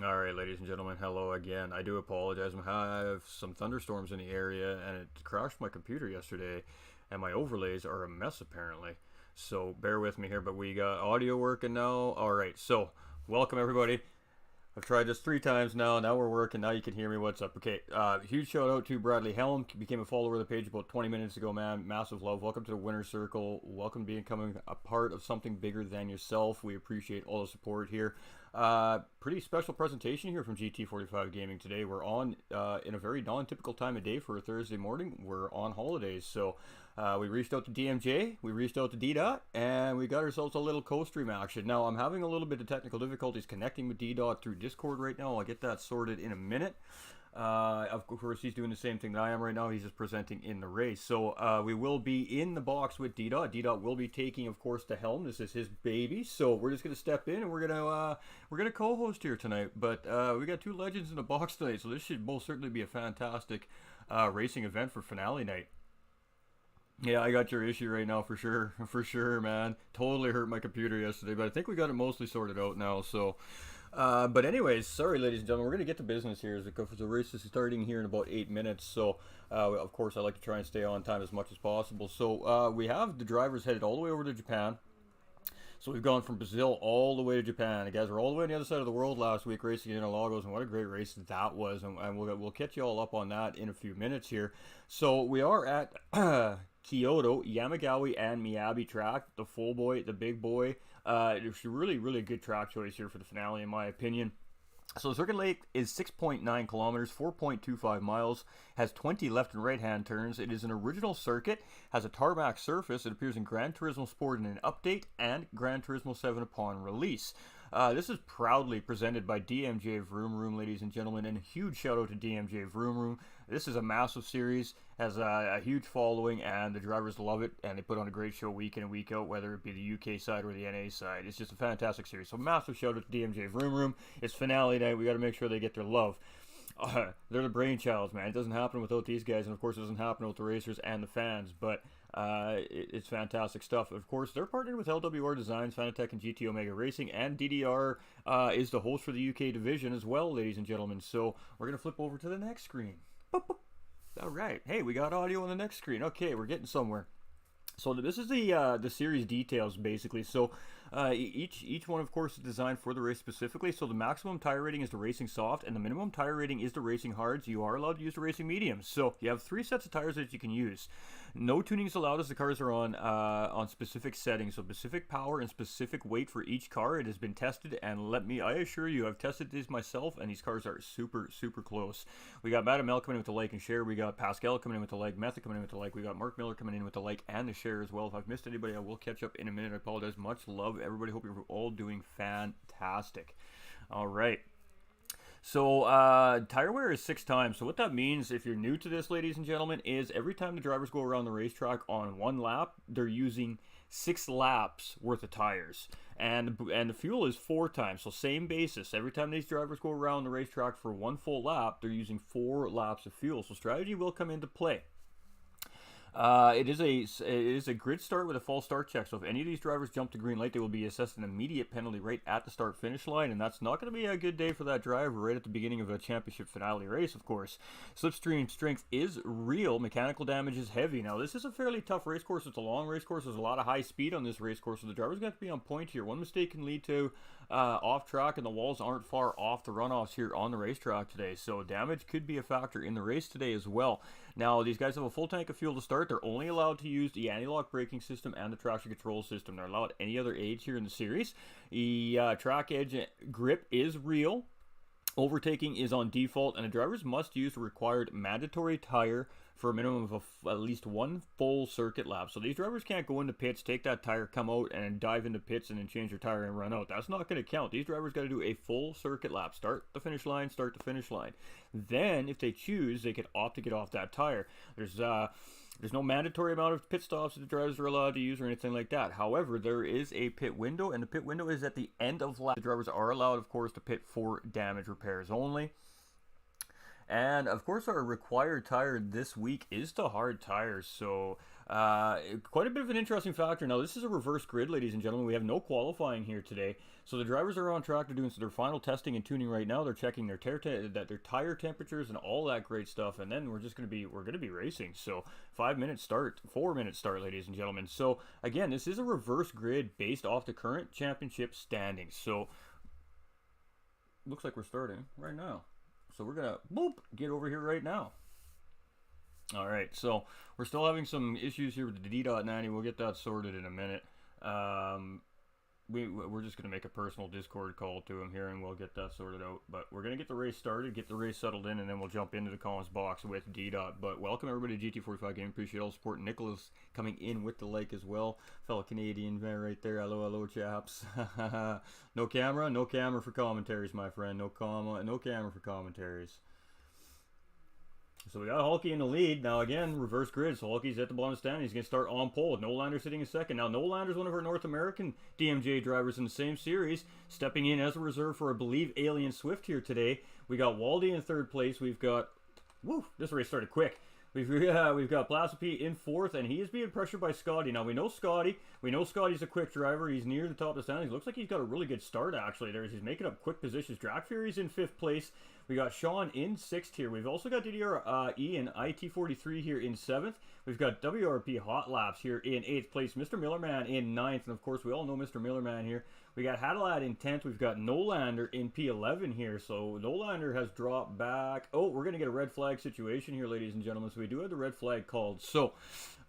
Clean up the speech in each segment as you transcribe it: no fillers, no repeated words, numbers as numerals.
All right, ladies and gentlemen, hello again. I do apologize. I have some thunderstorms in the area, and it crashed my computer yesterday, and my overlays are a mess apparently. So bear with me here, but we got audio working now. All right, so welcome everybody. I've tried this 3 times now. Now we're working. Now you can hear me. What's up? Okay. Huge shout out to Bradley Helm. Became a follower of the page about 20 minutes ago, man. Massive love. Welcome to the winner's circle. Welcome to becoming a part of something bigger than yourself. We appreciate all the support here. Pretty special presentation here from GT45 Gaming today. We're on in a very non-typical time of day for a Thursday morning. We're on holidays, so we reached out to DMJ, we reached out to D-Dot, and we got ourselves a little co-stream action. Now, I'm having a little bit of technical difficulties connecting with D-Dot through Discord right now. I'll get that sorted in a minute. Of course, he's doing the same thing that I am right now. He's just presenting in the race. So we will be in the box with D-Dot. D-Dot will be taking, of course, the helm. This is his baby. So we're just gonna step in and we're gonna co-host here tonight. But we got two legends in the box tonight, so this should most certainly be a fantastic racing event for finale night. Yeah, I got your issue right now for sure, man. Totally hurt my computer yesterday, but I think we got it mostly sorted out now. So, but anyways, sorry, ladies and gentlemen, we're gonna get to business here. As the race is starting here in about 8 minutes. So, of course, I like to try and stay on time as much as possible. So, we have the drivers headed all the way over to Japan. So we've gone from Brazil all the way to Japan. The guys were all the way on the other side of the world last week racing in Interlagos, and what a great race that was. And we'll catch you all up on that in a few minutes here. So we are at Kyoto, Yamagawa, and Miyabi track, the full boy, the big boy. It's a really good track choice here for the finale, in my opinion. So the circuit length is 6.9 kilometers, 4.25 miles, has 20 left and right hand turns. It is an original circuit, has a tarmac surface. It appears in Gran Turismo Sport in an update and Gran Turismo 7 upon release. This is proudly presented by DMJ Vroomroom, ladies and gentlemen, and a huge shout out to DMJ Vroomroom. This is a massive series, has a huge following, and the drivers love it, and they put on a great show week in and week out, whether it be the UK side or the NA side. It's just a fantastic series. So massive shout out to DMJ Vroomroom. It's finale night. We got to make sure they get their love. They're the brainchilds, man. It doesn't happen without these guys, and of course it doesn't happen without the racers and the fans, but it's fantastic stuff. Of course, they're partnered with LWR Designs, Fanatec, and GT Omega Racing, and DDR is the host for the UK division as well, ladies and gentlemen. So we're going to flip over to the next screen. Boop, boop. All right. Hey, we got audio on the next screen. Okay, we're getting somewhere. So this is the series details basically. So each one, of course, is designed for the race specifically. So the maximum tire rating is the racing soft, and the minimum tire rating is the racing hards. You are allowed to use the racing mediums. So you have 3 sets of tires that you can use. No tuning is allowed as the cars are on specific settings. So specific power and specific weight for each car. It has been tested, and I assure you, I've tested these myself, and these cars are super close. We got Madam L coming in with the like and share. We got Pascal coming in with the like. Method coming in with the like. We got Mark Miller coming in with the like and the share as well. If I've missed anybody, I will catch up in a minute. I apologize. Much love, everybody. Hope you're all doing fantastic. All right. So tire wear is 6 times. So what that means, if you're new to this, ladies and gentlemen, is every time the drivers go around the racetrack on 1 lap, they're using 6 laps worth of tires. And the fuel is 4 times. So same basis. Every time these drivers go around the racetrack for 1 full lap, they're using 4 laps of fuel. So strategy will come into play. It is a grid start with a false start check. So if any of these drivers jump to green light, they will be assessed an immediate penalty right at the start finish line, and that's not going to be a good day for that driver right at the beginning of a championship finale race. Of course, slipstream strength is real. Mechanical damage is heavy. Now this is a fairly tough race course. It's a long race course. There's a lot of high speed on this race course, so the driver's going to be on point here. One mistake can lead to off track, and the walls aren't far off the runoffs here on the racetrack today. So damage could be a factor in the race today as well. Now, these guys have a full tank of fuel to start. They're only allowed to use the anti-lock braking system and the traction control system. They're allowed any other aids here in the series. The track edge grip is real. Overtaking is on default, and the drivers must use the required mandatory tire for a minimum of at least 1 full circuit lap. So these drivers can't go into pits, take that tire, come out, and dive into pits and then change their tire and run out. That's not going to count. These drivers got to do a full circuit lap. Start the finish line, start the finish line. Then, if they choose, they could opt to get off that tire. There's no mandatory amount of pit stops that the drivers are allowed to use or anything like that. However, there is a pit window, and the pit window is at the end of lap. The drivers are allowed, of course, to pit for damage repairs only. And of course, our required tire this week is the hard tires. So quite a bit of an interesting factor. Now, this is a reverse grid, ladies and gentlemen. We have no qualifying here today. So the drivers are on track. They're doing their final testing and tuning right now. They're checking their tire temperatures and all that great stuff. And then we're gonna be racing. So 4-minute start, ladies and gentlemen. So again, this is a reverse grid based off the current championship standings. So looks like we're starting right now. So we're gonna get over here right now. All right, so we're still having some issues here with the D.90. We'll get that sorted in a minute. We're just going to make a personal Discord call to him here, and we'll get that sorted out. But we're going to get the race started, get the race settled in, and then we'll jump into the comments box with D-Dot. But welcome, everybody, to GT45 Gaming. Appreciate all the support. Nicholas coming in with the like as well. Fellow Canadian man right there. Hello, chaps. No camera for commentaries, my friend. No camera for commentaries. So we got Hulky in the lead. Now again, reverse grid. So Hulky's at the bottom of the stand. He's going to start on pole. Nolander sitting in second. Now Nolander's one of our North American DMJ drivers in the same series. Stepping in as a reserve for, I believe, Alien Swift here today. We got Waldy in third place. We've got... this race started quick. We've got Placipe in fourth, and he is being pressured by Scotty. Now, we know Scotty's a quick driver. He's near the top of the standings. Looks like he's got a really good start, actually. He's making up quick positions. Drag Fury's in fifth place. We got Sean in sixth here. We've also got DDRE and IT43 here in seventh. We've got WRP Hot Laps here in eighth place. Mr. Millerman in ninth, and of course, we all know Mr. Millerman here. We got Hadalad in 10th. We've got Nolander in P11 here. So Nolander has dropped back. Oh, we're going to get a red flag situation here, ladies and gentlemen. So we do have the red flag called. So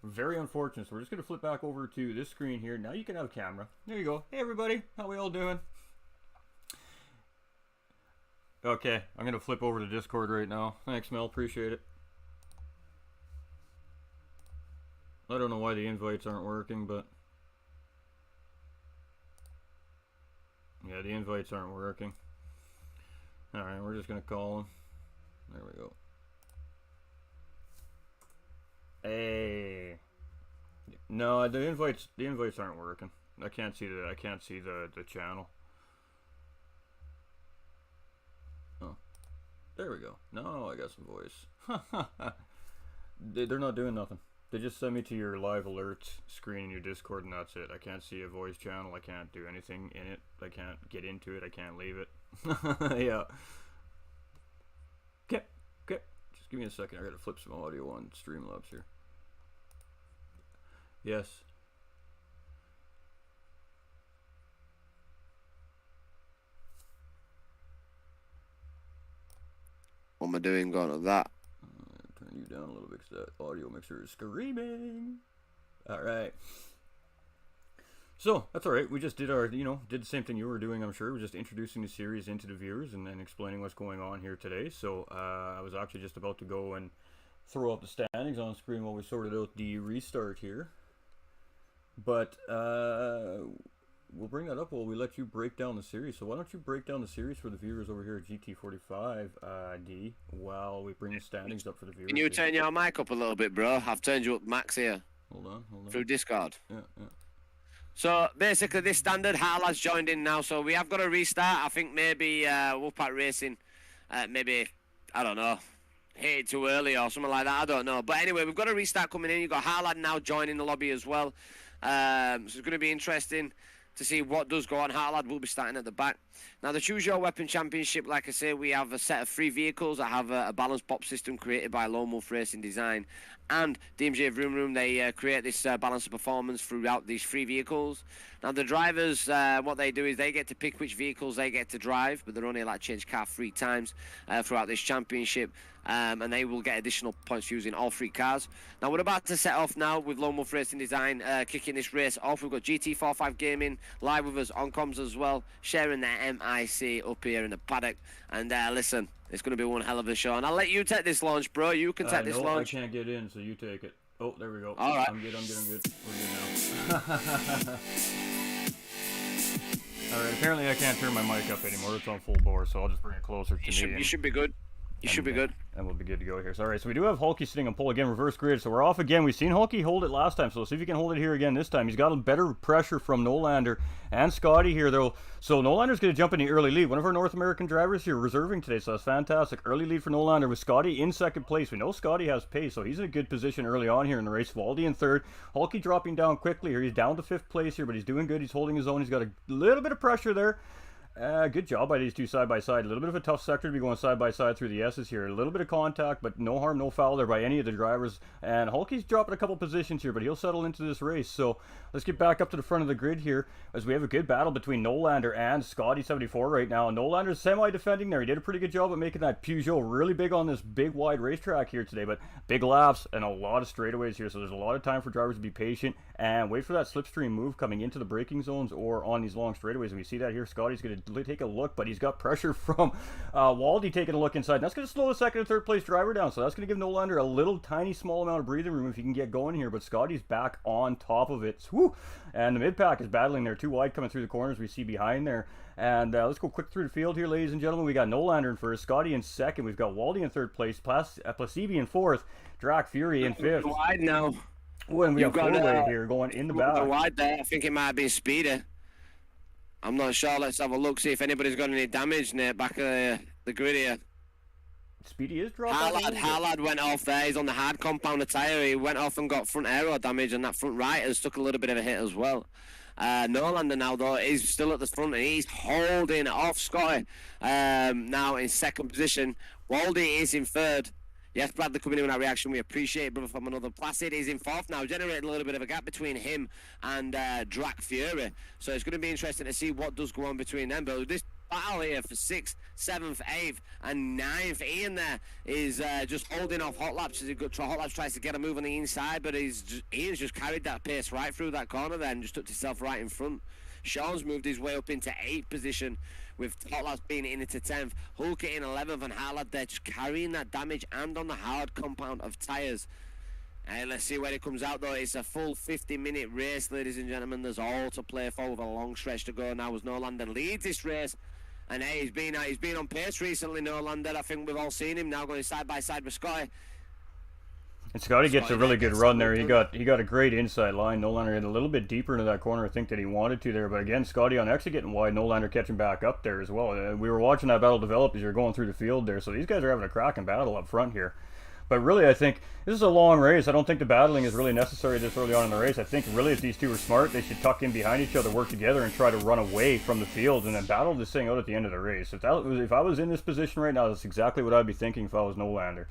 very unfortunate. So we're just going to flip back over to this screen here. Now you can have camera. There you go. Hey, everybody. How we all doing? Okay, I'm going to flip over to Discord right now. Thanks, Mel. Appreciate it. I don't know why the invites aren't working, but... yeah, the invites aren't working. Alright, we're just going to call him. There we go. Hey. No, the invites aren't working. I can't see the channel. Oh. There we go. No, I got some voice. They're not doing nothing. They just send me to your live alerts screen in your Discord, and that's it. I can't see a voice channel. I can't do anything in it. I can't get into it. I can't leave it. Yeah. Okay. Just give me a second. I gotta flip some audio on Streamlabs here. Yes. What am I doing? Going to that. Turn you down a little bit because that audio mixer is screaming. All right. So that's all right. We just did did the same thing you were doing. I'm sure we're just introducing the series into the viewers and then explaining what's going on here today. So I was actually just about to go and throw up the standings on screen while we sorted out the restart here. But we'll bring that up while we let you break down the series. So why don't you break down the series for the viewers over here at GT45 D while we bring the standings up for the viewers. Can you turn your mic up a little bit, bro? I've turned you up max here. Hold on. Through Discord. Yeah. So basically this standard, Harlad's joined in now, so we have got to restart. I think maybe Wolfpack Racing, maybe, I don't know, hit it too early or something like that, I don't know. But anyway, we've got a restart coming in. You've got Harlad now joining the lobby as well. So it's going to be interesting to see what does go on. Harlad will be starting at the back. Now, the Choose Your Weapon Championship, like I say, we have a set of 3 vehicles that have a balanced pop system created by Lone Wolf Racing Design and DMJ Vroomroom. They create this balance of performance throughout these 3 vehicles. Now, the drivers, what they do is they get to pick which vehicles they get to drive, but they're only allowed to change car 3 times throughout this championship. And they will get additional points using all 3 cars. Now, we're about to set off now with Lone Wolf Racing Design kicking this race off. We've got GT45 Gaming live with us on comms as well, sharing their MIC up here in the paddock. And listen, it's going to be one hell of a show. And I'll let you take this launch, bro. You can take this launch. I can't get in, so you take it. Oh, there we go. All right. I'm good. We're good now. All right, apparently I can't turn my mic up anymore. It's on full bore, so I'll just bring it closer to me. You should be good. You should be good. And we'll be good to go here. So, all right, so we do have Hulky sitting on pole again, reverse grid. So we're off again. We've seen Hulky hold it last time, so let's see if he can hold it here again this time. He's got a better pressure from Nolander and Scotty here, though. So Nolander's going to jump in the early lead. One of our North American drivers here reserving today, so that's fantastic. Early lead for Nolander with Scotty in second place. We know Scotty has pace, so he's in a good position early on here in the race. Waldy in third. Hulky dropping down quickly here. He's down to fifth place here, but he's doing good. He's holding his own. He's got a little bit of pressure there. Good job by these two side by side. A little bit of a tough sector to be going side by side through the S's here. A little bit of contact, but no harm, no foul there by any of the drivers. And Hulky's dropping a couple positions here, but he'll settle into this race. So let's get back up to the front of the grid here as we have a good battle between Nolander and Scotty74 right now. Nolander's semi-defending there. He did a pretty good job at making that Peugeot really big on this big wide racetrack here today, but big laps and a lot of straightaways here. So there's a lot of time for drivers to be patient and wait for that slipstream move coming into the braking zones or on these long straightaways. And we see that here. Scotty's going to take a look, but he's got pressure from Waldy taking a look inside. And that's going to slow the second and third place driver down. So that's going to give Nolander a little tiny small amount of breathing room if he can get going here. But Scotty's back on top of it. Woo! And the mid-pack is battling there. Too wide coming through the corners we see behind there. And let's go quick through the field here, ladies and gentlemen. We got Nolander in first, Scotty in second. We've got Waldy in third place, Placebe in fourth, Drac Fury in fifth. Wide now. Oh, and we have four-way here going in the back. Wide there. I think it might be Speeder. I'm not sure. Let's have a look, see if anybody's got any damage near back of the grid here. Speedy is dropping. Harlad went off there. He's on the hard compounder tyre. He went off and got front aero damage, and that front right has took a little bit of a hit as well. Nolander now, though, is still at the front, and he's holding off Scotty now in second position. Waldy is in third. Yes, Bradley coming in with that reaction. We appreciate it, brother, from another. Placid is in fourth now, generating a little bit of a gap between him and Drac Fury. So it's going to be interesting to see what does go on between them. But this battle here for 6th, 7th, 8th, and 9th. Ian there is just holding off Hot Laps as Hot Laps tries to get a move on the inside, but Ian's just carried that pace right through that corner there and just took himself right in front. Sean's moved his way up into 8th position, with Hot Laps being in into 10th, Hulk in 11th, and Harlad there just carrying that damage and on the hard compound of tyres. And let's see where it comes out, though. It's a full 50-minute race, ladies and gentlemen. There's all to play for with a long stretch to go now as Nolander leads this race. And hey, he's been on pace recently, Nolander. I think we've all seen him now going side by side with Scotty. And Scotty gets a really good run there. He got a great inside line. Nolander hit a little bit deeper into that corner, I think, that he wanted to there. But again, Scotty on exit getting wide. Nolander catching back up there as well. We were watching that battle develop as you're going through the field there. So these guys are having a cracking battle up front here. But really, I think this is a long race. I don't think the battling is really necessary this early on in the race. I think really if these two are smart, they should tuck in behind each other, work together, and try to run away from the field and then battle this thing out at the end of the race. If I was in this position right now, that's exactly what I'd be thinking if I was Nolander.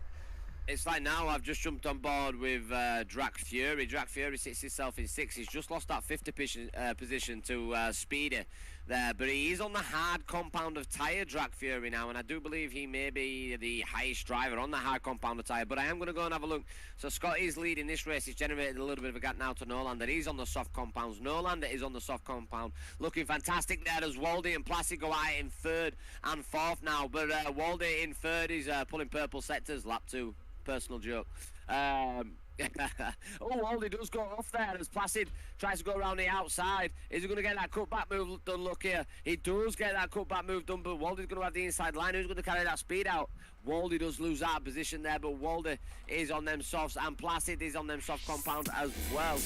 It's like now I've just jumped on board with Drac Fury. Drac Fury sits himself in 6th. He's just lost that 50th position to Speedy there. But he is on the hard compound of tyre, Drac Fury, now. And I do believe he may be the highest driver on the hard compound of tyre. But I am going to go and have a look. So Scott is leading this race. He's generated a little bit of a gap now to Nolander. He's on the soft compounds. Nolander is on the soft compound. Looking fantastic there as Waldy and Placid go out in 3rd and 4th now. But Waldy in 3rd is pulling purple sectors, lap 2. Personal joke. Oh, Waldy does go off there as Placid tries to go around the outside. Is he going to get that cutback move done? Look here. He does get that cutback move done, but Waldy's going to have the inside line. Who's going to carry that speed out? Waldy does lose that position there, but Waldy is on them softs, and Placid is on them soft compound as well.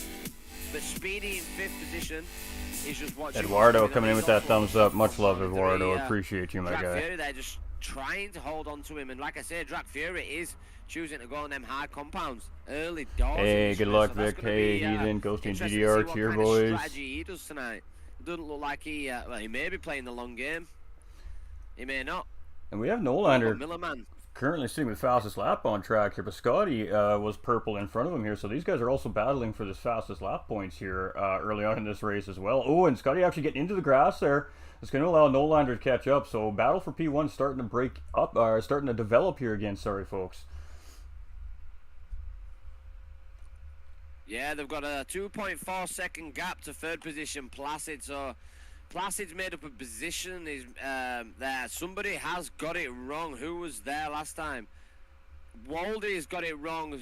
But Speedy in 5th position is just watching. Eduardo coming in with that thumbs up. Much love, Eduardo. Appreciate you, my guy. Fury there just trying to hold on to him, and like I said, Drac Fury is choosing to go on them hard compounds early doors. Hey, good luck, Vic. Hey, Heathen, Ghosting GDR, cheer, boys. Strategy he does tonight. It doesn't look like he may be playing the long game. He may not. And we have Nolander currently sitting with fastest lap on track here, but Scotty was purple in front of him here, so these guys are also battling for this fastest lap points here early on in this race as well. Oh, and Scotty actually getting into the grass there. It's going to allow Nolander to catch up, so battle for P1 starting to break up, starting to develop here again. Sorry, folks. Yeah, they've got a 2.4 second gap to 3rd position Placid, so Placid's made up a position is there. Somebody has got it wrong. Who was there last time? Waldy's got it wrong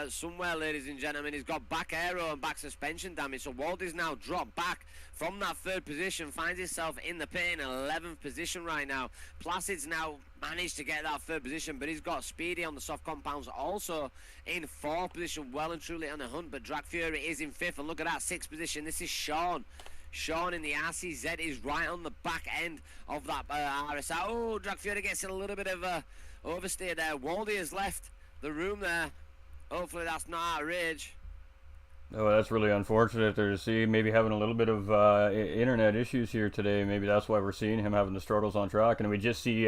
somewhere, ladies and gentlemen. He's got back aero and back suspension damage. So Waldy's now dropped back from that 3rd position, finds himself in the pit in 11th position right now. Placid's now managed to get that 3rd position, but he's got Speedy on the soft compounds also in 4th position, well and truly on the hunt. But Drag Fury is in 5th, and look at that 6th position. This is Sean. Sean in the RCZ is right on the back end of that RSI. Oh, Drag Fury gets a little bit of a oversteer there. Waldy has left the room there. Hopefully that's not out of rage. Oh, that's really unfortunate there to see. Maybe having a little bit of internet issues here today. Maybe that's why we're seeing him having the struggles on track. And we just see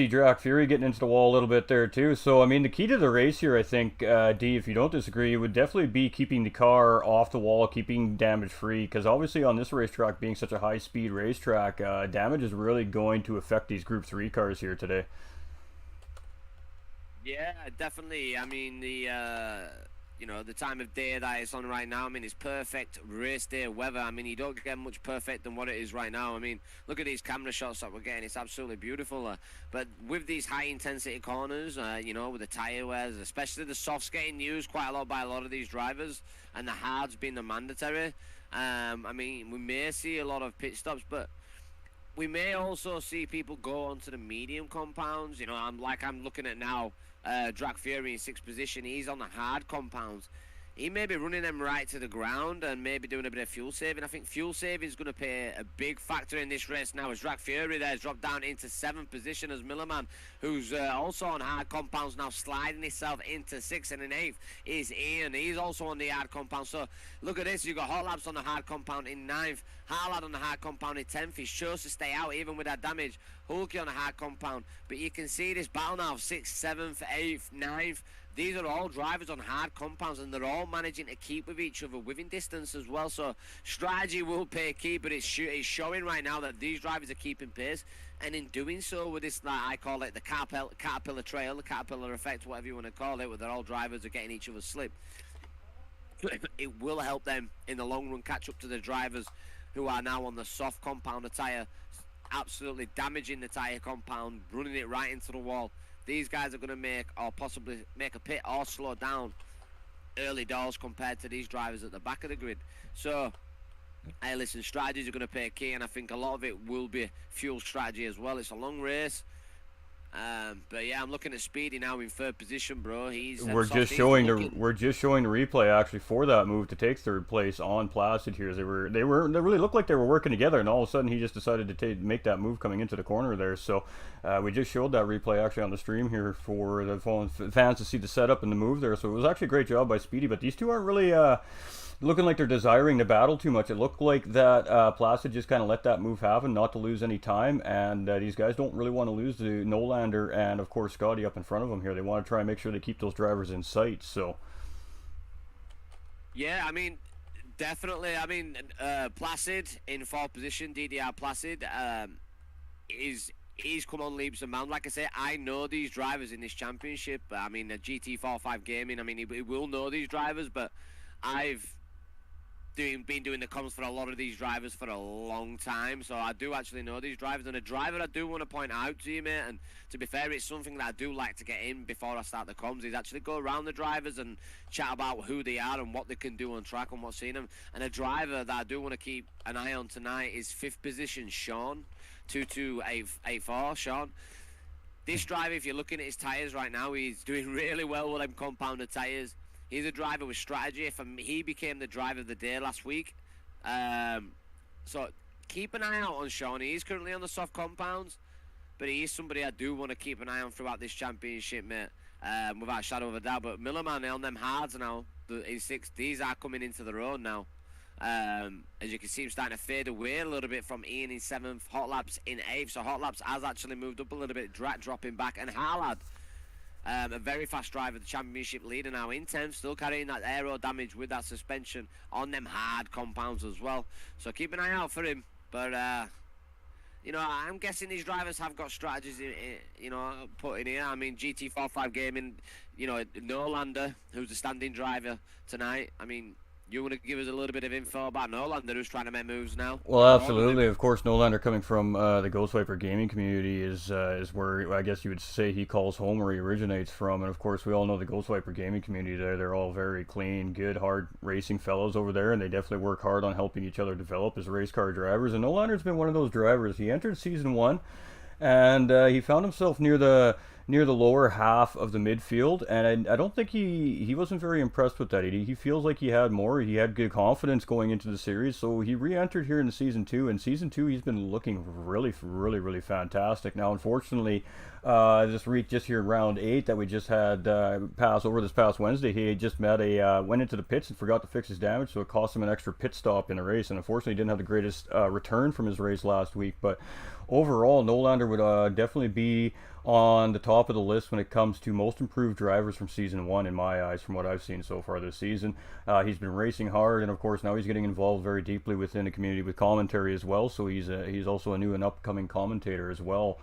Drac Fury getting into the wall a little bit there too. So I mean, the key to the race here, I think, D, if you don't disagree, would definitely be keeping the car off the wall, keeping damage free. Because obviously on this racetrack, being such a high-speed racetrack, damage is really going to affect these Group 3 cars here today. Yeah, definitely. I mean, the time of day that it's on right now, I mean, it's perfect race day weather. I mean, you don't get much perfect than what it is right now. I mean, look at these camera shots that we're getting. It's absolutely beautiful. But with these high-intensity corners, with the tyre wears, especially the softs getting used quite a lot by a lot of these drivers, and the hards being the mandatory, I mean, we may see a lot of pit stops, but we may also see people go onto the medium compounds. I'm looking at now, Drag Fury in 6th position. He's on the hard compounds. He may be running them right to the ground and maybe doing a bit of fuel saving. I think fuel saving is going to play a big factor in this race now, as Drag Fury there has dropped down into 7th position, as Millerman, who's also on hard compounds, now sliding himself into 6th, and in 8th is Ian. He's also on the hard compound. So look at this. You've got Hot Labs on the hard compound in 9th, Harlad on the hard compound in 10th. He chose to stay out even with that damage. Hulky on the hard compound. But you can see this battle now of 6th, 7th, 8th, 9th. These are all drivers on hard compounds, and they're all managing to keep with each other within distance as well. So strategy will pay key, but it's showing right now that these drivers are keeping pace, and in doing so with this, I call it the caterpillar trail, the caterpillar effect, whatever you want to call it, where they're all drivers are getting each other's slip. It will help them in the long run catch up to the drivers who are now on the soft compound tyre, absolutely damaging the tyre compound, running it right into the wall. These guys are going to possibly make a pit or slow down early doors compared to these drivers at the back of the grid. So, hey, listen, strategies are going to play key, and I think a lot of it will be fuel strategy as well. It's a long race. But yeah, I'm looking at Speedy now in 3rd position, bro. We're just showing the replay actually for that move to take 3rd place on Placid here. They really looked like they were working together, and all of a sudden he just decided to make that move coming into the corner there. So we just showed that replay actually on the stream here for the fans to see the setup and the move there. So it was actually a great job by Speedy, but these two aren't really looking like they're desiring to battle too much. It looked like that Placid just kind of let that move happen, not to lose any time, and these guys don't really want to lose to Nolander and, of course, Scotty up in front of them here. They want to try and make sure they keep those drivers in sight, so... Yeah, I mean, definitely. I mean, Placid in 4th position, DDR Placid, he's come on leaps and bounds. Like I say, I know these drivers in this championship. I mean, the GT45 Gaming, I mean, he will know these drivers, but I've been doing the comms for a lot of these drivers for a long time, so I do actually know these drivers. And a driver I do want to point out to you, mate, and to be fair, it's something that I do like to get in before I start the comms, is actually go around the drivers and chat about who they are and what they can do on track and what's seen them. And a driver that I do want to keep an eye on tonight is 5th position Sean, 2284 Sean. This driver, if you're looking at his tyres right now, he's doing really well with them compounded tyres. He's a driver with strategy. He became the driver of the day last week. So keep an eye out on Sean. He's currently on the soft compounds, but he is somebody I do want to keep an eye on throughout this championship, mate, without a shadow of a doubt. But Millerman on them hards now, in 6th, these are coming into their own now. As you can see, him starting to fade away a little bit from Ian in 7th, Hot Labs in 8th. So Hot Labs has actually moved up a little bit, dropping back. And Harlad, a very fast driver, the championship leader now in 10th, still carrying that aero damage with that suspension on them hard compounds as well. So keep an eye out for him. But, I'm guessing these drivers have got strategies, put in here. I mean, GT45 Gaming, Nolander, who's the standing driver tonight. I mean, you want to give us a little bit of info about Nolander, who's trying to make moves now? Well, On board with him? absolutely. Of course, Nolander coming from the Ghost Viper gaming community is where I guess you would say he calls home, where he originates from. And of course, we all know the Ghost Viper gaming community there. They're all very clean, good, hard racing fellows over there, and they definitely work hard on helping each other develop as race car drivers. And Nolander's been one of those drivers. He entered season one, and he found himself near the lower half of the midfield, and I don't think he wasn't very impressed with that. He feels like he had more. He had good confidence going into the series, so he re-entered here in season two. And season two, he's been looking really fantastic. Now, unfortunately, this week, just here in round 8 that we just had pass over this past Wednesday, he just went into the pits and forgot to fix his damage, so it cost him an extra pit stop in the race. And unfortunately, he didn't have the greatest return from his race last week. But overall, Nolander would definitely be on the top of the list when it comes to most improved drivers from season one, in my eyes, from what I've seen so far this season. He's been racing hard, and of course now he's getting involved very deeply within the community with commentary as well. So he's also a new and upcoming commentator as well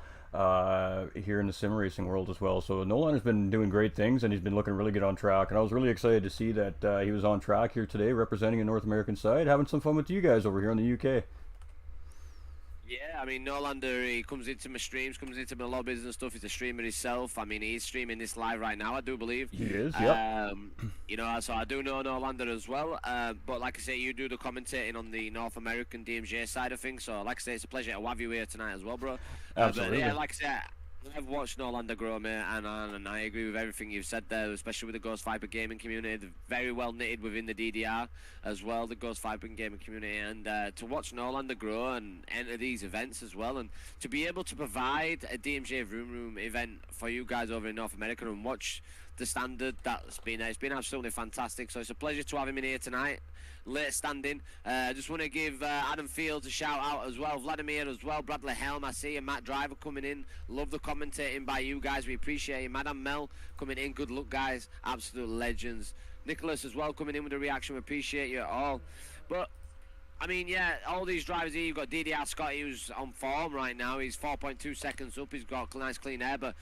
here in the sim racing world as well. So Nolander's been doing great things, and he's been looking really good on track. And I was really excited to see that he was on track here today, representing a North American side, having some fun with you guys over here in the UK. Yeah, I mean, Nolander, he comes into my streams, comes into my lobbies and stuff. He's a streamer himself. I mean, he's streaming this live right now, I do believe. He is, yep. You know, so I do know Nolander as well. But like I say, you do the commentating on the North American DMJ side of things. So like I say, it's a pleasure to have you here tonight as well, bro. Absolutely. But yeah, like I said, I've watched Nolander grow, mate, and I agree with everything you've said there, especially with the Ghost Viper gaming community. They're very well knitted within the DDR as well, the Ghost Viper gaming community. And to watch Nolander grow and enter these events as well, and to be able to provide a DMJ Vroomroom event for you guys over in North America and watch the standard that's been there, it's been absolutely fantastic. So it's a pleasure to have him in here tonight. Late standing. I just want to give Adam Fields a shout out as well, Vladimir as well, Bradley Helm, I see, and Matt Driver coming in. Love the commentating by you guys, we appreciate it. Madam Mel coming in, good luck guys, absolute legends. Nicholas as well coming in with a reaction, we appreciate you all. But I mean, yeah, all these drivers here, you've got DDR Scotty who's on form right now, he's 4.2 seconds up, he's got nice clean air, but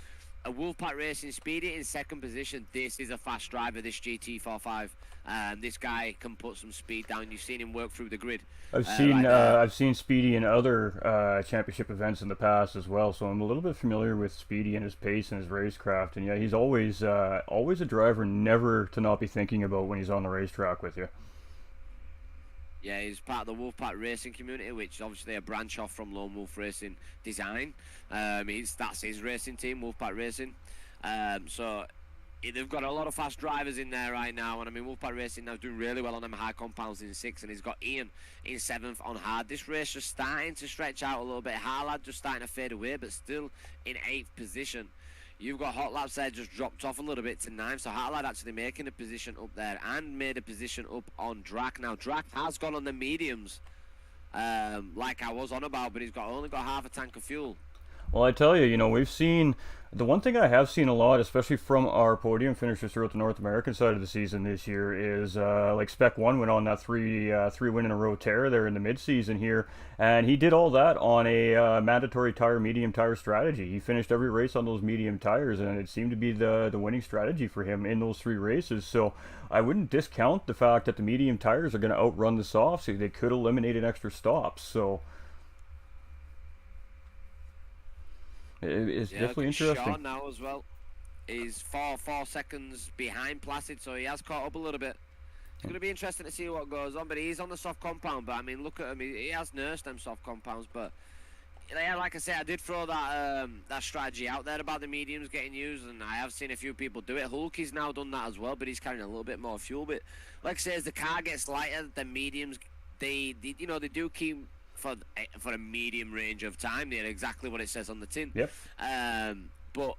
a Wolfpack Racing Speedy in second position. This is a fast driver, this GT45. This guy can put some speed down. You've seen him work through the grid. I've seen Speedy in other championship events in the past as well, so I'm a little bit familiar with Speedy and his pace and his racecraft. And yeah, he's always a driver never to not be thinking about when he's on the racetrack with you. Yeah, he's part of the Wolfpack Racing community, which is obviously a branch off from Lone Wolf Racing Design. That's his racing team, Wolfpack Racing. So they've got a lot of fast drivers in there right now, and I mean Wolfpack Racing now doing really well on them high compounds in 6th, and he's got Ian in 7th on hard. This race just starting to stretch out a little bit. Harlad just starting to fade away, but still in 8th position. You've got Hot Laps there just dropped off a little bit to 9th, so Harlad actually making a position up there and made a position up on Drac. Now Drac has gone on the mediums, like I was on about, but he's only got half a tank of fuel. Well, I tell you, we've seen the one thing I have seen a lot, especially from our podium finishers throughout the North American side of the season this year, is like Spec 1 went on that three win in a row tear there in the mid-season here, and he did all that on a mandatory medium tire strategy. He finished every race on those medium tires, and it seemed to be the winning strategy for him in those 3 races. So I wouldn't discount the fact that the medium tires are going to outrun the softs. So they could eliminate an extra stops. So it's definitely interesting. Sean now as well. He's 4 seconds behind Placid, so he has caught up a little bit. It's going to be interesting to see what goes on, but he's on the soft compound. But I mean, look at him, he has nursed them soft compounds. But yeah, like I said, I did throw that strategy out there about the mediums getting used, and I have seen a few people do it. Hulky's now done that as well, but he's carrying a little bit more fuel. But like I say, as the car gets lighter, the mediums they do keep for a medium range of time. They're exactly what it says on the tin. Yep. But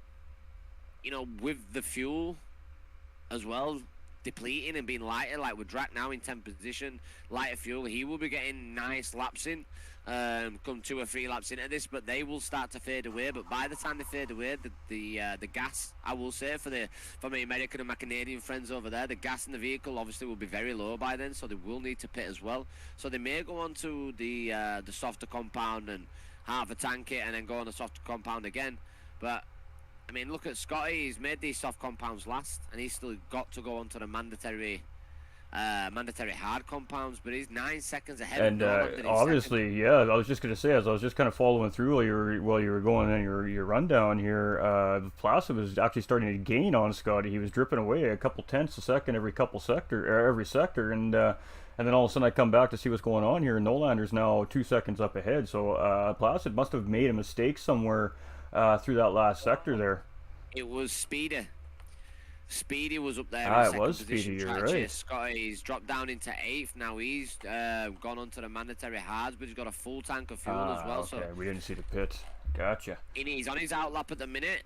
with the fuel as well depleting and being lighter, like with Drac now in 10th position, lighter fuel, he will be getting nice laps in, come 2 or 3 laps into this, but they will start to fade away. But by the time they fade away, the gas, I will say, for my American and my Canadian friends over there, the gas in the vehicle obviously will be very low by then, so they will need to pit as well. So they may go on to the softer compound and half a tank it and then go on the softer compound again. But I mean, look at Scotty, he's made these soft compounds last, and he's still got to go onto the mandatory mandatory hard compounds, but he's 9 seconds ahead of And Norlander in second. obviously, yeah, I was just gonna say, as I was just kind of following through while you were going on your rundown here, Placid was actually starting to gain on Scotty. He was dripping away a couple tenths a second every sector, and then all of a sudden I come back to see what's going on here, and Nolander's now 2 seconds up ahead. So Placid must have made a mistake somewhere through that last sector there. It was Speedy. Speedy was up there in It second was position. Speedy, you're right. Scotty's dropped down into 8th. Now he's gone onto the mandatory hards, but he's got a full tank of fuel as well. Okay, So we didn't see the pit. Gotcha. he's on his outlap at the minute.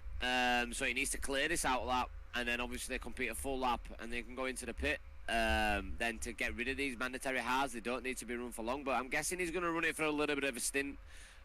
So he needs to clear this outlap, and then obviously complete a full lap, and they can go into the pit. Then to get rid of these mandatory hards, they don't need to be run for long. But I'm guessing he's going to run it for a little bit of a stint,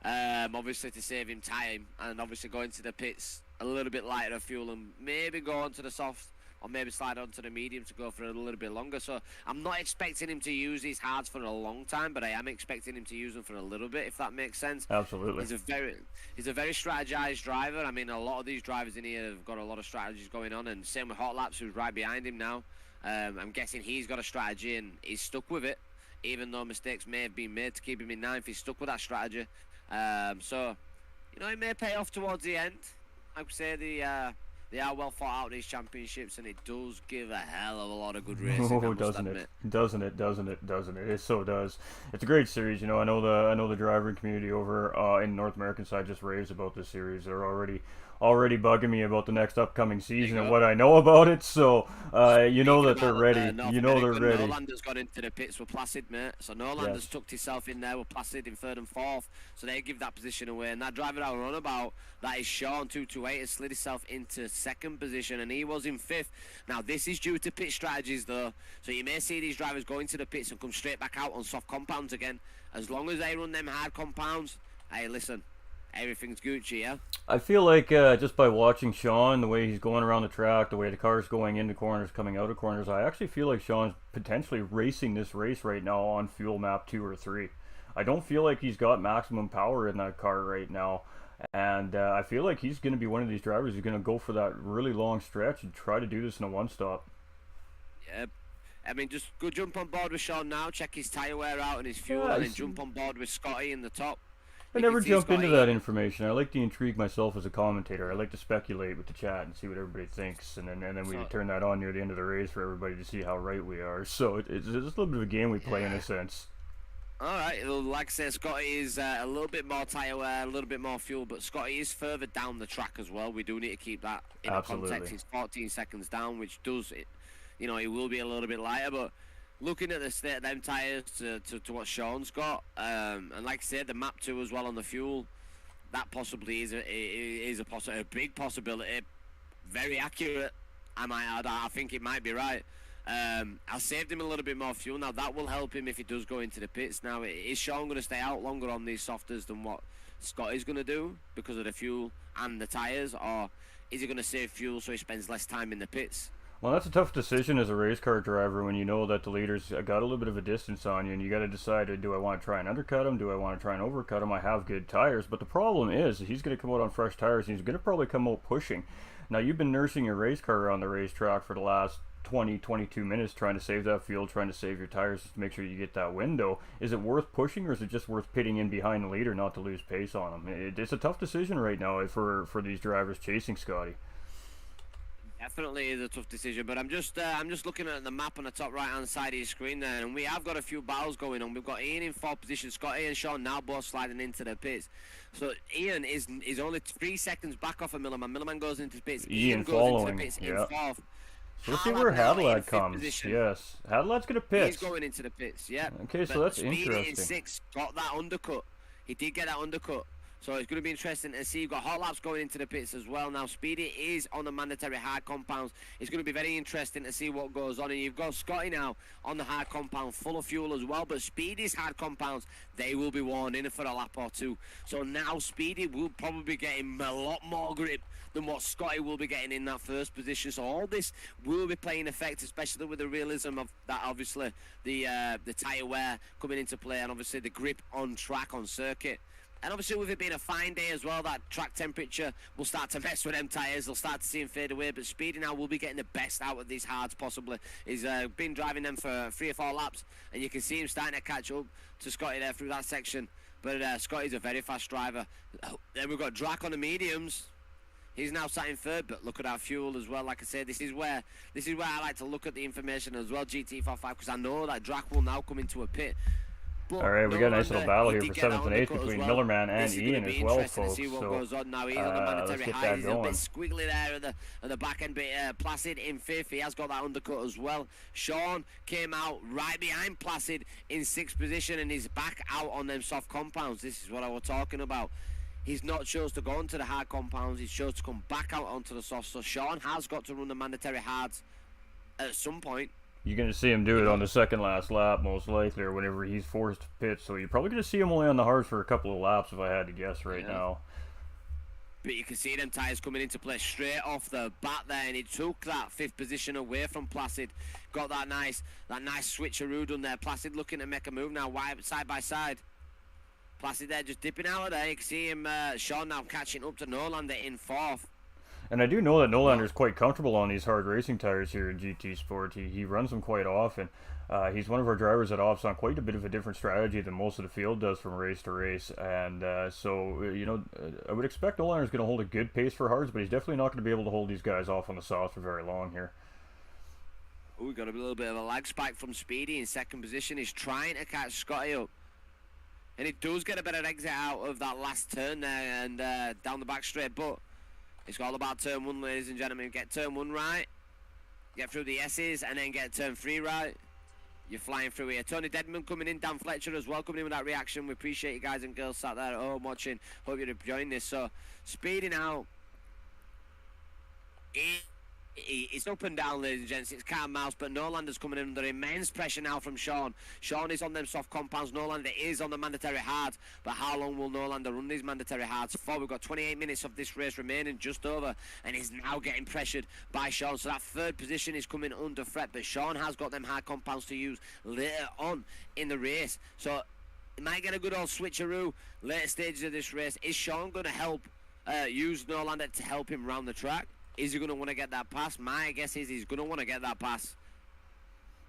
obviously to save him time, and obviously go into the pits a little bit lighter of fuel, and maybe go onto the soft, or maybe slide onto the medium to go for a little bit longer. So I'm not expecting him to use these hards for a long time, but I am expecting him to use them for a little bit, if that makes sense. Absolutely. He's a very strategized driver. I mean, a lot of these drivers in here have got a lot of strategies going on, and same with Hot Laps, who's right behind him now. I'm guessing he's got a strategy and he's stuck with it, even though mistakes may have been made to keep him in 9th. He's stuck with that strategy. So, you know, it may pay off towards the end. Like I say, they are well thought out, these championships, and it does give a hell of a lot of good racing. Oh, doesn't it? Doesn't it? It so does. It's a great series. You know, I know the driving community over in North American side just raves about this series. They're already bugging me about the next upcoming season and what I know about it. So you know that they're ready. You know they're ready. Nolander's got into the pits with Placid, mate. So Nolander's tucked himself in there with Placid in 3rd and 4th. So they give that position away. And that driver I was on about, that is Sean 228, has slid himself into 2nd position, and he was in 5th. Now this is due to pit strategies though. So you may see these drivers go into the pits and come straight back out on soft compounds again. As long as they run them hard compounds, hey, listen, everything's Gucci, yeah? I feel like just by watching Sean, the way he's going around the track, the way the car's going into corners, coming out of corners, I actually feel like Sean's potentially racing this race right now on fuel map 2 or 3. I don't feel like he's got maximum power in that car right now. And I feel like he's going to be one of these drivers who's going to go for that really long stretch and try to do this in a one-stop. Yep. I mean, just go jump on board with Sean now, check his tyre wear out and his fuel, and then jump on board with Scotty in the top. I never jump into that information. I like to intrigue myself as a commentator. I like to speculate with the chat and see what everybody thinks, and then we turn that on near the end of the race for everybody to see how right we are. So it's a little bit of a game we play in a sense. Alright, well, like I say, Scotty is a little bit more tyre wear, a little bit more fuel, but Scotty is further down the track as well. We do need to keep that in context. He's 14 seconds down, which does, you know, he will be a little bit lighter, but looking at the state of them tyres to what Sean's got, and like I said, the map 2 as well on the fuel, that possibly is a big possibility. Very accurate, I might add. I think it might be right. I saved him a little bit more fuel. Now that will help him if he does go into the pits. Now, is Sean going to stay out longer on these softers than what Scott is going to do because of the fuel and the tyres, or is he going to save fuel so he spends less time in the pits? Well, that's a tough decision as a race car driver when you know that the leader's got a little bit of a distance on you, and you got to decide, do I want to try and undercut him? Do I want to try and overcut him? I have good tires, but the problem is he's going to come out on fresh tires, and he's going to probably come out pushing. Now, you've been nursing your race car around the racetrack for the last 22 minutes trying to save that fuel, trying to save your tires to make sure you get that window. Is it worth pushing, or is it just worth pitting in behind the leader not to lose pace on him? It's a tough decision right now for these drivers chasing Scotty. Definitely is a tough decision, but I'm just looking at the map on the top right hand side of your screen there, and we have got a few battles going on. We've got Ian in 4th position, Scotty and Sean now both sliding into the pits. So Ian is only 3 seconds back off of Milliman. Milliman goes into the pits. Ian goes following, into the pits in 4th. So let's see where Hadlad comes. Position. Yes, Hadlad's going to pit. He's going into the pits, yeah. Okay, so that's Speedy interesting. in 6th got that undercut. He did get that undercut. So it's going to be interesting to see. You've got Hot Laps going into the pits as well. Now, Speedy is on the mandatory hard compounds. It's going to be very interesting to see what goes on. And you've got Scotty now on the hard compound, full of fuel as well. But Speedy's hard compounds, they will be worn in for a lap or two. So now Speedy will probably be getting a lot more grip than what Scotty will be getting in that first position. So all this will be playing effect, especially with the realism of that, obviously, the tyre wear coming into play, and obviously the grip on track, on circuit. And obviously with it being a fine day as well, that track temperature will start to mess with them tyres. They'll start to see them fade away. But Speedy now will be getting the best out of these hards possibly. He's been driving them for 3 or 4 laps. And you can see him starting to catch up to Scotty there through that section. But Scotty's a very fast driver. Then we've got Drac on the mediums. He's now sat in third, but look at our fuel as well. Like I said, this is where I like to look at the information as well, GT45, because I know that Drac will now come into a pit. All right, we got a nice little battle here for 7th and 8th between Millerman and Ian as well, folks. See what goes on now. He's on the Let's mandatory get high. that He's going. a bit squiggly there at the back end, but Placid in 5th. He has got that undercut as well. Sean came out right behind Placid in 6th position, and he's back out on them soft compounds. This is what I was talking about. He's not chose to go onto the hard compounds. He's chose to come back out onto the soft. So Sean has got to run the mandatory hards at some point. You're going to see him do it on the second last lap, most likely, or whenever he's forced to pit. So you're probably going to see him only on the hards for a couple of laps, if I had to guess right now. But you can see them tyres coming into play straight off the bat there, and he took that 5th position away from Placid. Got that nice switcheroo done there. Placid looking to make a move now, side by side. Placid there just dipping out of there. You can see him, Sean now catching up to Nolander in 4th. And I do know that Nolander is quite comfortable on these hard racing tires here in GT Sport. He runs them quite often. He's one of our drivers that opts on quite a bit of a different strategy than most of the field does from race to race. And so, you know, I would expect Nolander is going to hold a good pace for hards, but he's definitely not going to be able to hold these guys off on the soft for very long here. Oh, we got a little bit of a lag spike from Speedy in 2nd position. He's trying to catch Scotty up. And he does get a better exit out of that last turn there and down the back straight, but it's all about turn 1, ladies and gentlemen. Get turn 1 right, get through the S's, and then get turn 3 right. You're flying through here. Tony Deadman coming in, Dan Fletcher as well coming in with that reaction. We appreciate you guys and girls sat there at home watching. Hope you're enjoying this. So, speeding out. It's up and down, ladies and gents. It's cat and mouse, but Nolander's coming in under immense pressure now from Sean. Sean is on them soft compounds. Nolander is on the mandatory hards. But how long will Nolander run these mandatory hards for? We've got 28 minutes of this race remaining, just over, and he's now getting pressured by Sean. So that 3rd position is coming under threat, but Sean has got them hard compounds to use later on in the race. So he might get a good old switcheroo later stages of this race. Is Sean going to help use Nolander to help him round the track? Is he going to want to get that pass? My guess is he's going to want to get that pass.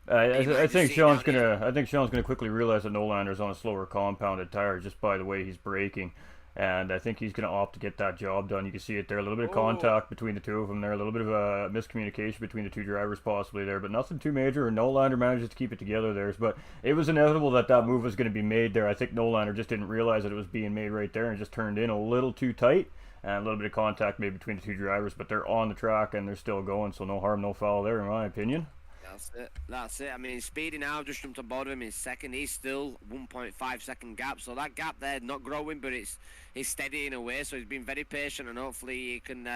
I think Sean's gonna quickly realize that Nolander's on a slower compounded tire just by the way he's braking, and I think he's gonna opt to get that job done. You can see it there, a little bit of contact between the two of them there, a little bit of a miscommunication between the two drivers possibly there, but nothing too major. And Nolander manages to keep it together there. But it was inevitable that that move was going to be made there. I think Nolander just didn't realize that it was being made right there and just turned in a little too tight. And a little bit of contact maybe between the two drivers, but they're on the track and they're still going, so no harm, no foul there, in my opinion. That's it. I mean, Speedy now just jumped on board of him in 2nd. He's still 1.5 second gap, so that gap there not growing, but it's steadying away. So he's been very patient, and hopefully he can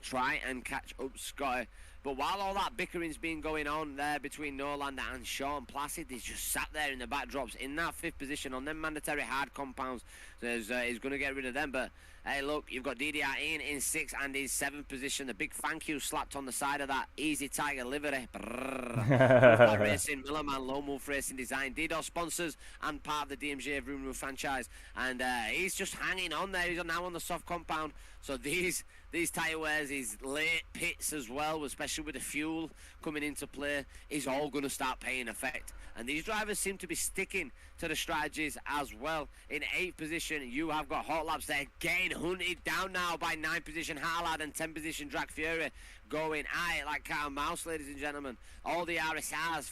try and catch up Scotty. But while all that bickering's been going on there between Nolander and Sean, Placid is just sat there in the backdrops in that 5th position on them mandatory hard compounds. So he's going to get rid of them. But hey, look, you've got DDR Ian in 6th and in 7th position. The big thank you slapped on the side of that Easy Tiger livery. Racing, Millerman, Lone Wolf Racing Design, DDoS sponsors and part of the DMJ Vroomroom franchise. And he's just hanging on there. He's now on the soft compound. So these tyre wears, his late pits as well, especially with the fuel coming into play, is all going to start paying effect. And these drivers seem to be sticking to the strategies as well. In 8th position, you have got Hot Laps there getting hunted down now by 9th position Harlad and 10th position Drag Fury going at it like cat and mouse, ladies and gentlemen. All the RSRs,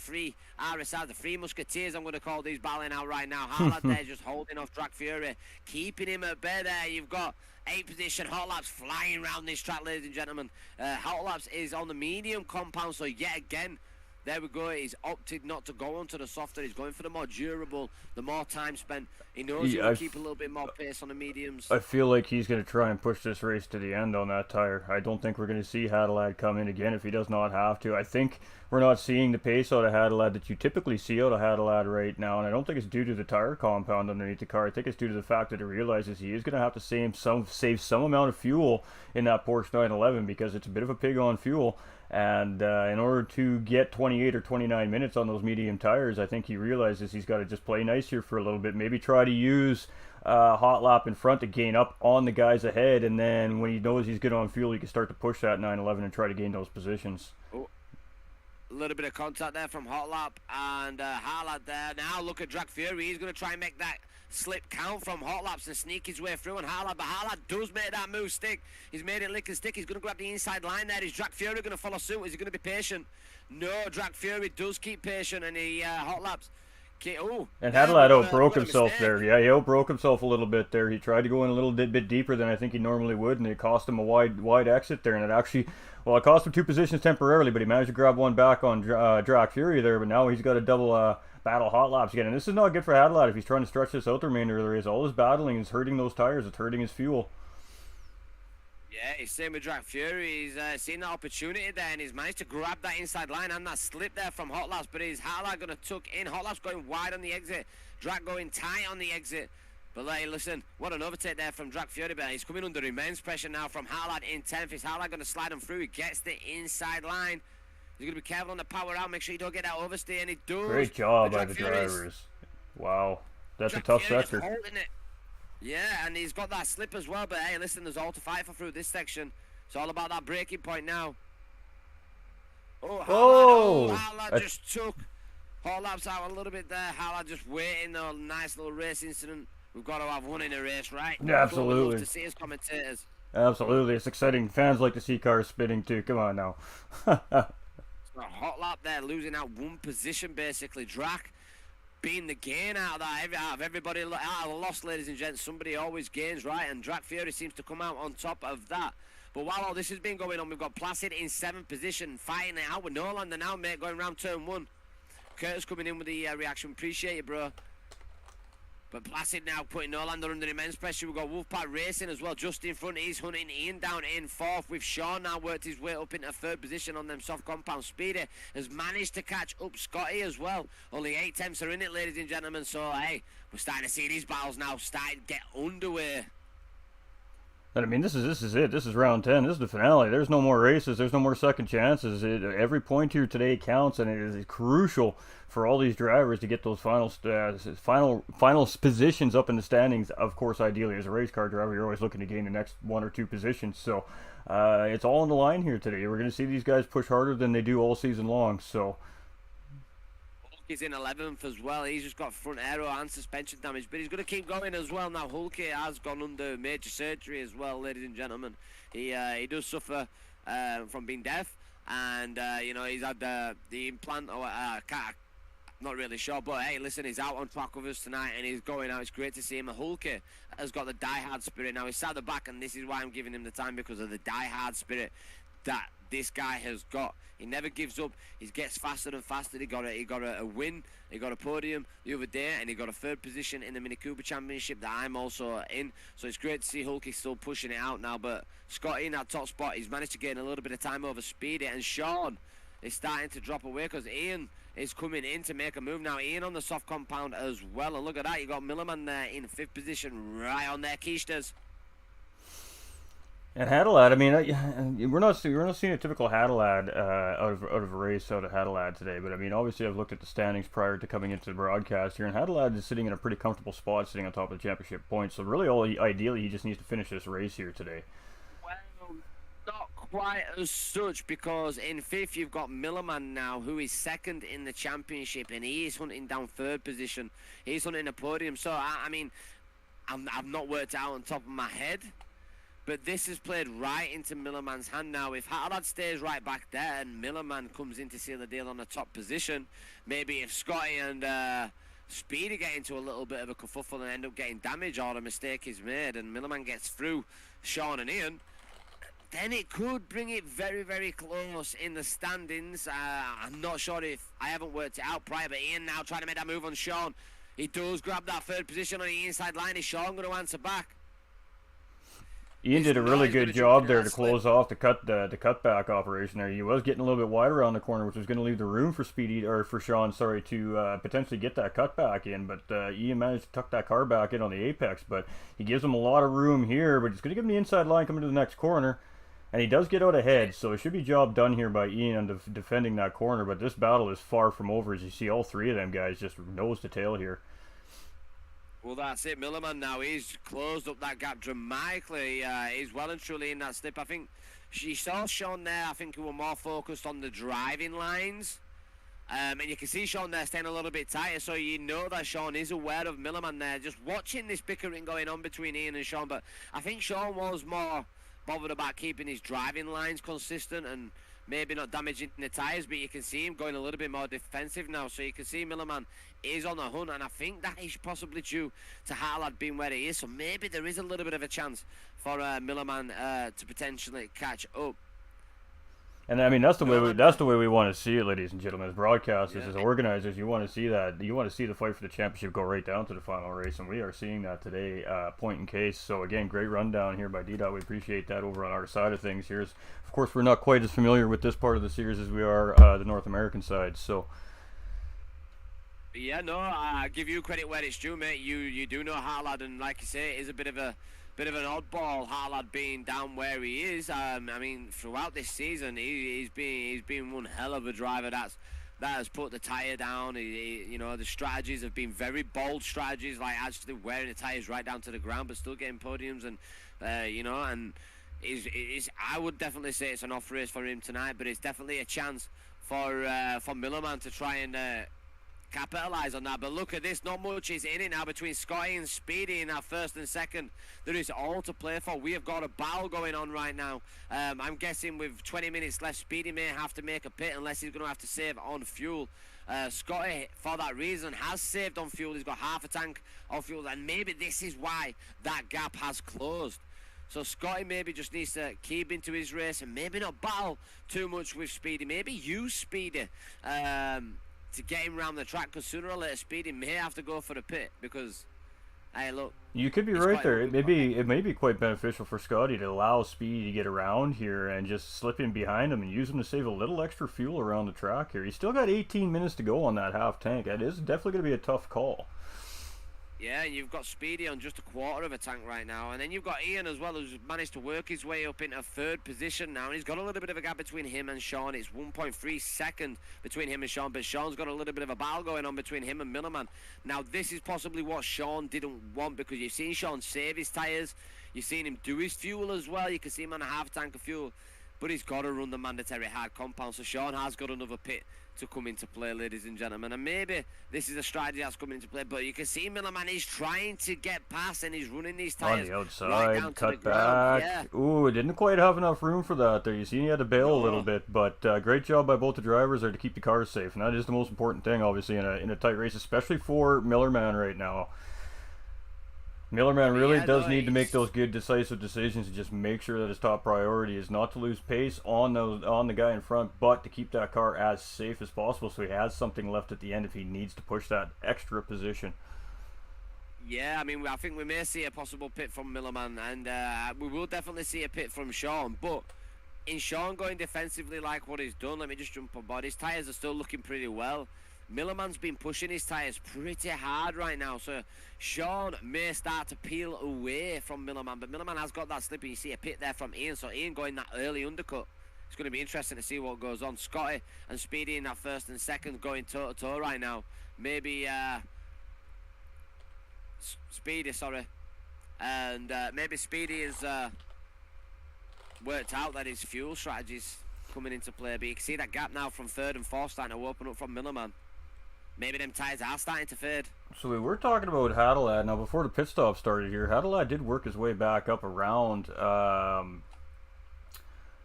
the three musketeers, I'm going to call these battling out right now. Harlad there just holding off Drag Fury, keeping him at bay there. You've got 8th position Hot Laps flying around this track, ladies and gentlemen. Hot Laps is on the medium compound, so yet again, there we go. He's opted not to go onto the softer. He's going for the more durable, the more time spent. He knows he will keep a little bit more pace on the mediums. I feel like he's going to try and push this race to the end on that tire. I don't think we're going to see Hadalad come in again if he does not have to. I think we're not seeing the pace out of Hadalad that you typically see out of Hadalad right now, and I don't think it's due to the tire compound underneath the car. I think it's due to the fact that he realizes he is going to have to save some amount of fuel in that Porsche 911 because it's a bit of a pig on fuel. And in order to get 28 or 29 minutes on those medium tires, I think he realizes he's got to just play nice here for a little bit. Maybe try to use hot lap in front to gain up on the guys ahead, and then when he knows he's good on fuel, he can start to push that 911 and try to gain those positions. Oh, a little bit of contact there from Hot Lap and Harlad there. Now look at Drag Fury. He's going to try and make that slip count from Hot Laps and sneak his way through. And Harlad, but Harlad does make that move stick. He's made it lick and stick. He's going to grab the inside line there. Is Drag Fury going to follow suit? Is he going to be patient? No, Drag Fury does keep patient, and he Hot Laps. Oh, and Hadlad outbroke himself there. Yeah, he outbroke himself a little bit there. He tried to go in a little bit deeper than I think he normally would, and it cost him a wide exit there. And it actually, well, it cost him 2 positions temporarily, but he managed to grab one back on Drag Fury there. But now he's got a double battle Hot Laps again. And this is not good for Hadlad if he's trying to stretch this out the remainder of the race. All his battling is hurting those tires. It's hurting his fuel. Yeah, he's same with Drag Fury. He's seen that opportunity there, and he's managed to grab that inside line and that slip there from Hot Laps. But is Harlad going to tuck in? Hot Laps going wide on the exit. Drag going tight on the exit. But hey, listen, what an overtake there from Drag Fury. But he's coming under immense pressure now from Harlad in 10th. Is Harlad going to slide him through? He gets the inside line. He's going to be careful on the power out. Make sure you don't get that oversteer, and he does. Great job by the drivers. Wow, that's a tough sector. Yeah, and he's got that slip as well, but hey, listen, there's all to fight for through this section. It's all about that breaking point now. Harlad just took Hot Laps out a little bit there. Harlad just waiting, a nice little race incident. We've got to have one in a race, right? Yeah, absolutely. To see his commentators. Absolutely, it's exciting. Fans like to see cars spinning too. Come on now. So Hot Lap there, losing out 1 position basically. Drac being the gain out of that, out of everybody, out of the loss, ladies and gents. Somebody always gains, right? And Drag Fury seems to come out on top of that. But while all this has been going on, we've got Placid in 7th position, fighting it out with Nolander now, mate, going round turn 1. Curtis coming in with the reaction. Appreciate it, bro. But Placid now putting Nolander under immense pressure. We've got Wolfpack Racing as well, just in front. He's hunting Ian down in 4th, with Sean now worked his way up into 3rd position on them soft compound. Speedy has managed to catch up Scotty as well. Only 8 temps are in it, ladies and gentlemen. So, hey, we're starting to see these battles now starting to get underway. And I mean, this is it. This is round 10. This is the finale. There's no more races. There's no more second chances. Every point here today counts, and it is crucial for all these drivers to get those final positions up in the standings. Of course, ideally, as a race car driver, you're always looking to gain the next 1 or 2 positions. So it's all on the line here today. We're going to see these guys push harder than they do all season long. So. He's in 11th as well. He's just got front aero and suspension damage, but he's going to keep going as well. Now Hulky has gone under major surgery as well, ladies and gentlemen. He does suffer from being deaf, and you know, he's had the implant, or not really sure, but hey, listen, he's out on track with us tonight, and he's going out. It's great to see him. Hulky has got the die-hard spirit. Now he's sat at the back, and this is why I'm giving him the time, because of the die-hard spirit that this guy has got. He never gives up. He gets faster and faster. He got a win. He got a podium the other day, and he got a 3rd position in the Mini Cooper Championship that I'm also in. So it's great to see Hulky still pushing it out now. But Scotty in that top spot, he's managed to gain a little bit of time over Speedy, and Sean is starting to drop away because Ian is coming in to make a move now. Ian on the soft compound as well. And look at that. You got Millerman there in 5th position, right on their quiches. And Hadalad, I mean, we're not seeing a typical Hadalad out of a race out of Hadalad today. But I mean, obviously, I've looked at the standings prior to coming into the broadcast here, and Hadalad is sitting in a pretty comfortable spot, sitting on top of the championship points. So really, ideally, he just needs to finish this race here today. Well, not quite as such, because in 5th you've got Millerman now, who is 2nd in the championship, and he is hunting down 3rd position. He's hunting a podium. So I mean, I've not worked out on top of my head. But this has played right into Millerman's hand now. If Hadalad stays right back there and Millerman comes in to seal the deal on the top position, maybe if Scotty and Speedy get into a little bit of a kerfuffle and end up getting damage, or a mistake is made and Millerman gets through Sean and Ian, then it could bring it very, very close in the standings. I'm not sure, if I haven't worked it out prior, but Ian now trying to make that move on Sean. He does grab that 3rd position on the inside line. Is Sean going to answer back? Ian did a really good job there to close off the cutback operation there. He was getting a little bit wider around the corner, which was going to leave the room for Speedy, or for Sean, sorry, to potentially get that cutback in. But Ian managed to tuck that car back in on the apex. But he gives him a lot of room here, but he's going to give him the inside line coming to the next corner. And he does get out ahead, so it should be job done here by Ian on defending that corner. But this battle is far from over, as you see all three of them guys just nose to tail here. Well, that's it. Millerman now, he's closed up that gap dramatically. He's well and truly in that slip. I think she saw Sean there. I think he were more focused on the driving lines. And you can see Sean there staying a little bit tighter, so you know that Sean is aware of Millerman there, just watching this bickering going on between Ian and Sean. But I think Sean was more bothered about keeping his driving lines consistent and maybe not damaging the tyres, but you can see him going a little bit more defensive now. So you can see Millerman is on the hunt, and I think that is possibly due to Harlad being where he is. So maybe there is a little bit of a chance for Millerman to potentially catch up. And I mean that's the way we want to see it, ladies and gentlemen. As broadcasters, as organizers, you want to see that. You want to see the fight for the championship go right down to the final race, and we are seeing that today, point in case. So again, great rundown here by D-Dot. We appreciate that over on our side of things here. Of course, we're not quite as familiar with this part of the series as we are the North American side. So. Yeah, no, I give you credit where it's due, mate. You do know Harlad, and like you say, it is a bit of an oddball, Harlad being down where he is. I mean, throughout this season, he's been one hell of a driver. That has put the tyre down. You know, the strategies have been very bold strategies, like actually wearing the tyres right down to the ground, but still getting podiums, and you know, and I would definitely say it's an off race for him tonight, but it's definitely a chance for Millerman to try and capitalise on that. But look at this, not much is in it now between Scotty and Speedy in that first and second. There is all to play for. We have got a battle going on right now. I'm guessing with 20 minutes left, Speedy may have to make a pit unless he's going to have to save on fuel. Scotty, for that reason, has saved on fuel. He's got half a tank of fuel, and maybe this is why that gap has closed. So Scotty maybe just needs to keep into his race and maybe not battle too much with Speedy. Maybe use Speedy to get him around the track, because sooner or later Speedy may have to go for the pit, because hey, look, you could be right there. It may be quite beneficial for Scotty to allow Speedy to get around here and just slip in behind him and use him to save a little extra fuel around the track here. He's still got 18 minutes to go on that half tank. That is definitely going to be a tough call. Yeah, you've got Speedy on just a quarter of a tank right now, and then you've got Ian as well, who's managed to work his way up into third position now, and he's got a little bit of a gap between him and Sean. It's 1.3 seconds between him and Sean, but Sean's got a little bit of a battle going on between him and Millerman. Now this is possibly what Sean didn't want, because you've seen Sean save his tyres, you've seen him do his fuel as well, you can see him on a half tank of fuel, but he's got to run the mandatory hard compound, so Sean has got another pit to come into play, ladies and gentlemen, and maybe this is a strategy that's coming into play, but you can see Millerman is trying to get past, and he's running these tyres on the outside, right down cut to the back. Yeah. Ooh, didn't quite have enough room for that there. You see, he had to bail a little bit, but great job by both the drivers there to keep the cars safe, and that is the most important thing, obviously, in a tight race, especially for Millerman right now. Millerman really does need to make those good, decisive decisions and just make sure that his top priority is not to lose pace on the guy in front, but to keep that car as safe as possible, so he has something left at the end if he needs to push that extra position. Yeah, I mean, I think we may see a possible pit from Millerman, and we will definitely see a pit from Sean, but in Sean going defensively like what he's done, let me just jump on board, his tyres are still looking pretty well. Millerman's been pushing his tyres pretty hard right now, so Sean may start to peel away from Millerman, but Millerman has got that slip, and you see a pit there from Ian, so Ian going that early undercut. It's going to be interesting to see what goes on. Scotty and Speedy in that first and second going toe-to-toe right now. Maybe Speedy, sorry, and maybe Speedy has worked out that his fuel strategy's coming into play, but you can see that gap now from third and fourth starting to open up from Millerman. Maybe them tyres are starting to fade. So we were talking about Hadalad. Now, before the pit stop started here, Hadalad did work his way back up around...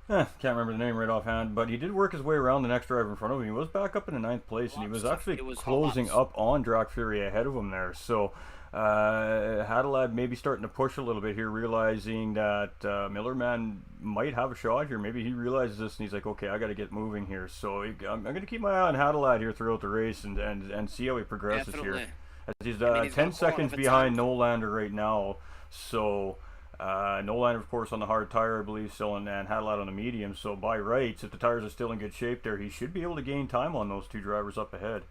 can't remember the name right offhand, but he did work his way around the next driver in front of him. He was back up in the 9th place, and he was actually closing up on Drac Fury ahead of him there. So Hadalad maybe starting to push a little bit here, realizing that Millerman might have a shot here. Maybe he realizes this, and he's like, okay, I got to get moving here. So I'm going to keep my eye on Hadalad here throughout the race and see how he progresses here. As he's 10 seconds behind Nolander right now. So... Nolander, of course, on the hard tire, I believe, still, and Hadalad on the medium. So by rights, if the tires are still in good shape there, he should be able to gain time on those two drivers up ahead.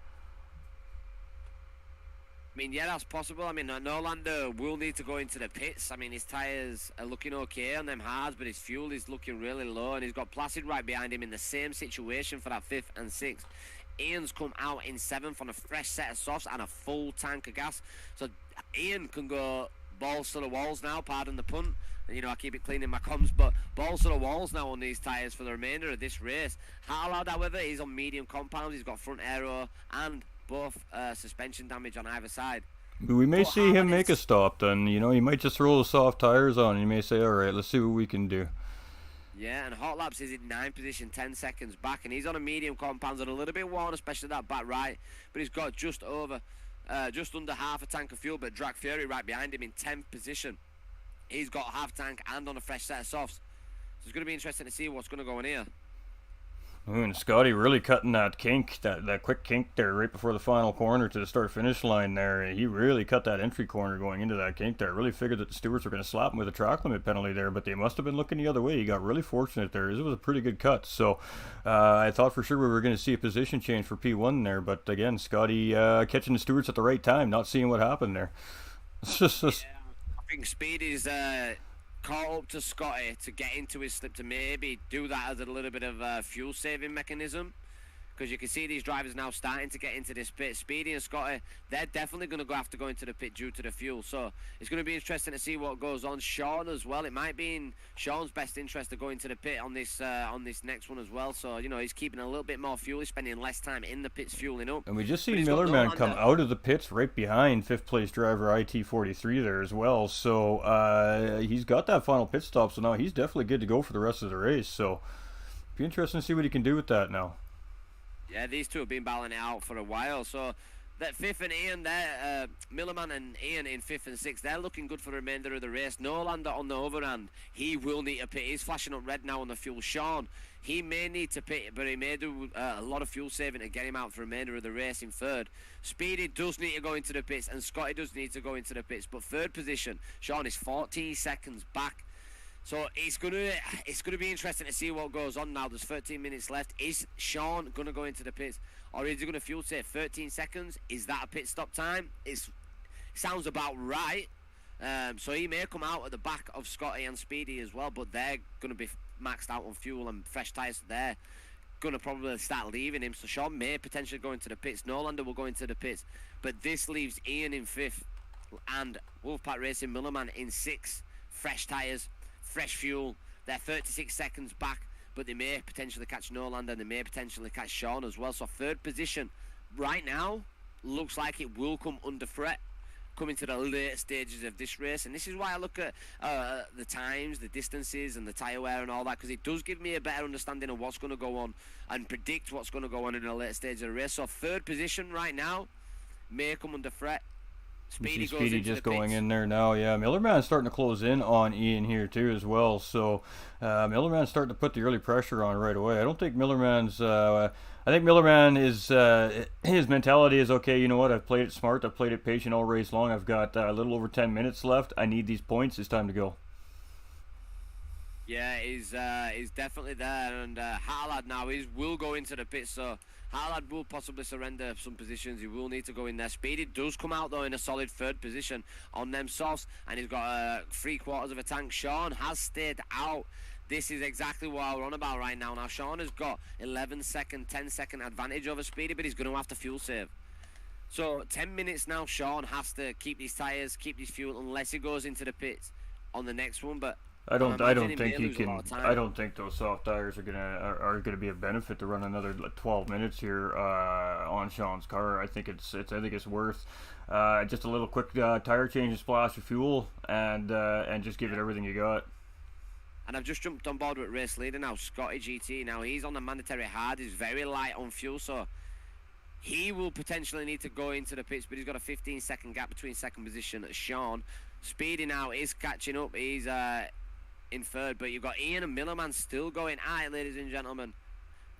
I mean, yeah, that's possible. I mean, Norlander will need to go into the pits. I mean, his tyres are looking okay on them hards, but his fuel is looking really low, and he's got Placid right behind him in the same situation for that 5th and 6th. Ian's come out in 7th on a fresh set of softs and a full tank of gas. So Ian can go balls to the walls now, pardon the pun. You know, I keep it clean in my comms, but balls to the walls now on these tyres for the remainder of this race. Harlad, however, is on medium compounds. He's got front aero and both suspension damage on either side. We may But see him Harlad make a stop then. You know, he might just roll the soft tires on. You may say, all right, let's see what we can do. Yeah, and Hot Laps is in 9th position, 10 seconds back, and he's on a medium compounds and a little bit worn, especially that back right. But he's got just under half a tank of fuel. But Drag Fury right behind him in 10th position. He's got half tank and on a fresh set of softs. So it's going to be interesting to see what's going to go on here. And Scotty really cutting that kink, that quick kink there right before the final corner to the start-finish line there. He really cut that entry corner going into that kink there. Really figured that the stewards were going to slap him with a track limit penalty there, but they must have been looking the other way. He got really fortunate there. It was a pretty good cut. So I thought for sure we were going to see a position change for P1 there, but again, Scotty catching the stewards at the right time, not seeing what happened there. Yeah, I think Speed is caught up to Scotty to get into his slip to maybe do that as a little bit of a fuel saving mechanism, because you can see these drivers now starting to get into this pit. Speedy and Scotty, they're definitely going to have to go into the pit due to the fuel, so it's going to be interesting to see what goes on. Sean as well, it might be in Sean's best interest to go into the pit on this next one as well, so you know, he's keeping a little bit more fuel, he's spending less time in the pits fueling up. And we just see Millerman come out of the pits right behind 5th place driver IT43 there as well, so he's got that final pit stop, so now he's definitely good to go for the rest of the race, so be interesting to see what he can do with that now. Yeah, these two have been battling it out for a while. So that 5th and Ian there, Millerman and Ian in 5th and 6th, they're looking good for the remainder of the race. Norlander on the other hand, he will need to pit. He's flashing up red now on the fuel. Sean, he may need to pit, but he may do a lot of fuel saving to get him out for the remainder of the race in 3rd. Speedy does need to go into the pits, and Scotty does need to go into the pits. But 3rd position, Sean is 14 seconds back. So it's gonna be interesting to see what goes on now. There's 13 minutes left. Is Sean gonna go into the pits, or is he gonna fuel save? 13 seconds. Is that a pit stop time? It sounds about right. So he may come out at the back of Scotty and Speedy as well, but they're gonna be maxed out on fuel and fresh tyres. They're gonna probably start leaving him. So Sean may potentially go into the pits. Norlander will go into the pits, but this leaves Ian in 5th and Wolfpack Racing Millerman in 6th. Fresh tyres, fresh fuel. They're 36 seconds back, but they may potentially catch Norlander and they may potentially catch Sean as well. So 3rd position right now looks like it will come under threat coming to the late stages of this race, and this is why I look at the times, the distances and the tyre wear and all that, because it does give me a better understanding of what's going to go on and predict what's going to go on in the late stage of the race. So 3rd position right now may come under threat. Speedy just going in there now. Yeah, Millerman's starting to close in on Ian here too as well. So Millerman's starting to put the early pressure on right away. I don't think Millerman's. I think Millerman is his mentality is okay. You know what? I've played it smart. I've played it patient all race long. I've got a little over 10 minutes left. I need these points. It's time to go. Yeah, he's definitely there, and Harlad now will go into the pit, so Harlad will possibly surrender some positions. He will need to go in there. Speedy does come out though in a solid 3rd position on them softs, and he's got 3/4 of a tank. Sean has stayed out. This is exactly what we're on about right now. Now Sean has got 11-second, 10-second advantage over Speedy, but he's going to have to fuel save. So 10 minutes now. Sean has to keep these tyres, keep this fuel, unless he goes into the pits on the next one. But I don't think he can. I don't think those soft tires are gonna be a benefit to run another 12 minutes here on Sean's car. I think it's worth just a little quick tire change and splash of fuel and just give it everything you got. And I've just jumped on board with race leader now, Scotty GT. Now he's on the mandatory hard. He's very light on fuel, so he will potentially need to go into the pits. But he's got a 15-second gap between 2nd position at Sean. Speedy now is catching up. He's in 3rd, but you've got Ian and Millerman still going at it, ladies and gentlemen.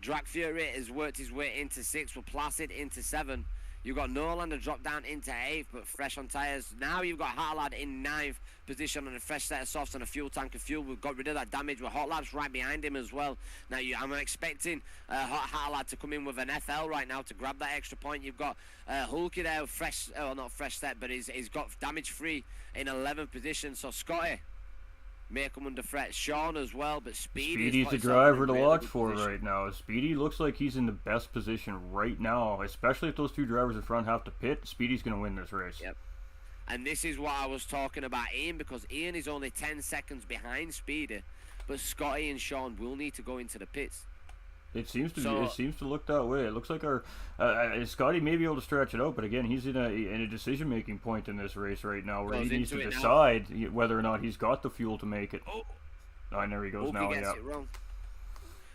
Drag Fury has worked his way into 6th, with Placid into 7. You've got Norlander drop down into 8th, but fresh on tyres. Now you've got Hartlad in 9th position on a fresh set of softs and a fuel tank of fuel. We've got rid of that damage with Hot Labs right behind him as well. Now I'm expecting Hartlad to come in with an FL right now to grab that extra point. You've got Hulky there, fresh, well, not fresh set, but he's got damage free in 11th position. So Scotty may come under threat. Sean as well, but Speedy's the driver to watch for right now. Speedy looks like he's in the best position right now, especially if those two drivers in front have to pit. Speedy's going to win this race. Yep. And this is what I was talking about Ian, because Ian is only 10 seconds behind Speedy, but Scotty and Sean will need to go into the pits. It seems to look that way. It looks like our Scotty may be able to stretch it out, but again, he's in a decision-making point in this race right now, where he needs to decide whether or not he's got the fuel to make it. Oh, there he goes now. He gets it wrong.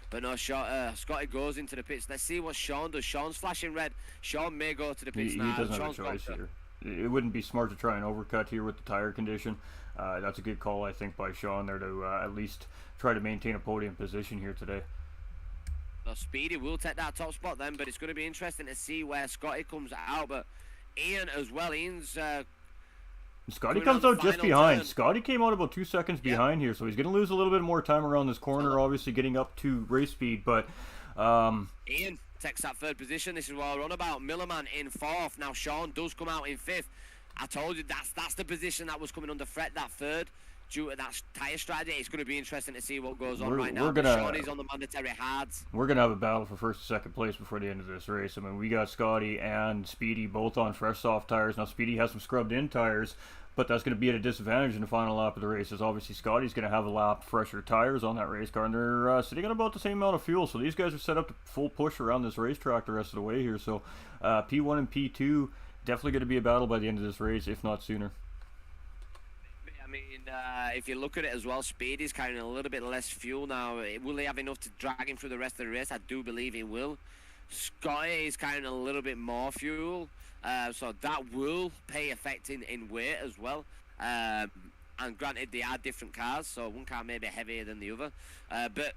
But no, Scotty goes into the pits. Let's see what Sean does. Sean's flashing red. Sean may go to the pits now. He doesn't have a choice here. It wouldn't be smart to try and overcut here with the tire condition. That's a good call, I think, by Sean there to at least try to maintain a podium position here today. So Speedy will take that top spot then, but it's going to be interesting to see where Scotty comes out. But Ian as well. Ian's Scotty comes out just behind. Scotty came out about 2 seconds behind here, so he's going to lose a little bit more time around this corner, obviously getting up to race speed. But Ian takes that 3rd position. This is what we're on about. Millerman in 4th. Now Sean does come out in 5th. I told you that's the position that was coming under threat, that 3rd. Due to that tyre strategy, it's going to be interesting to see what goes on right now. Sean is on the mandatory hards. We're going to have a battle for 1st and 2nd place before the end of this race. I mean, we got Scotty and Speedy both on fresh soft tires. Now, Speedy has some scrubbed-in tires, but that's going to be at a disadvantage in the final lap of the race, as obviously Scotty's going to have a lap fresher tires on that race car, and they're sitting on about the same amount of fuel. So these guys are set up to full push around this racetrack the rest of the way here. So P1 and P2 definitely going to be a battle by the end of this race, if not sooner. I mean, if you look at it as well, Speed is carrying a little bit less fuel now. Will he have enough to drag him through the rest of the race? I do believe he will. Scotty is carrying a little bit more fuel, so that will pay effect in weight as well. And granted, they are different cars, so one car may be heavier than the other. But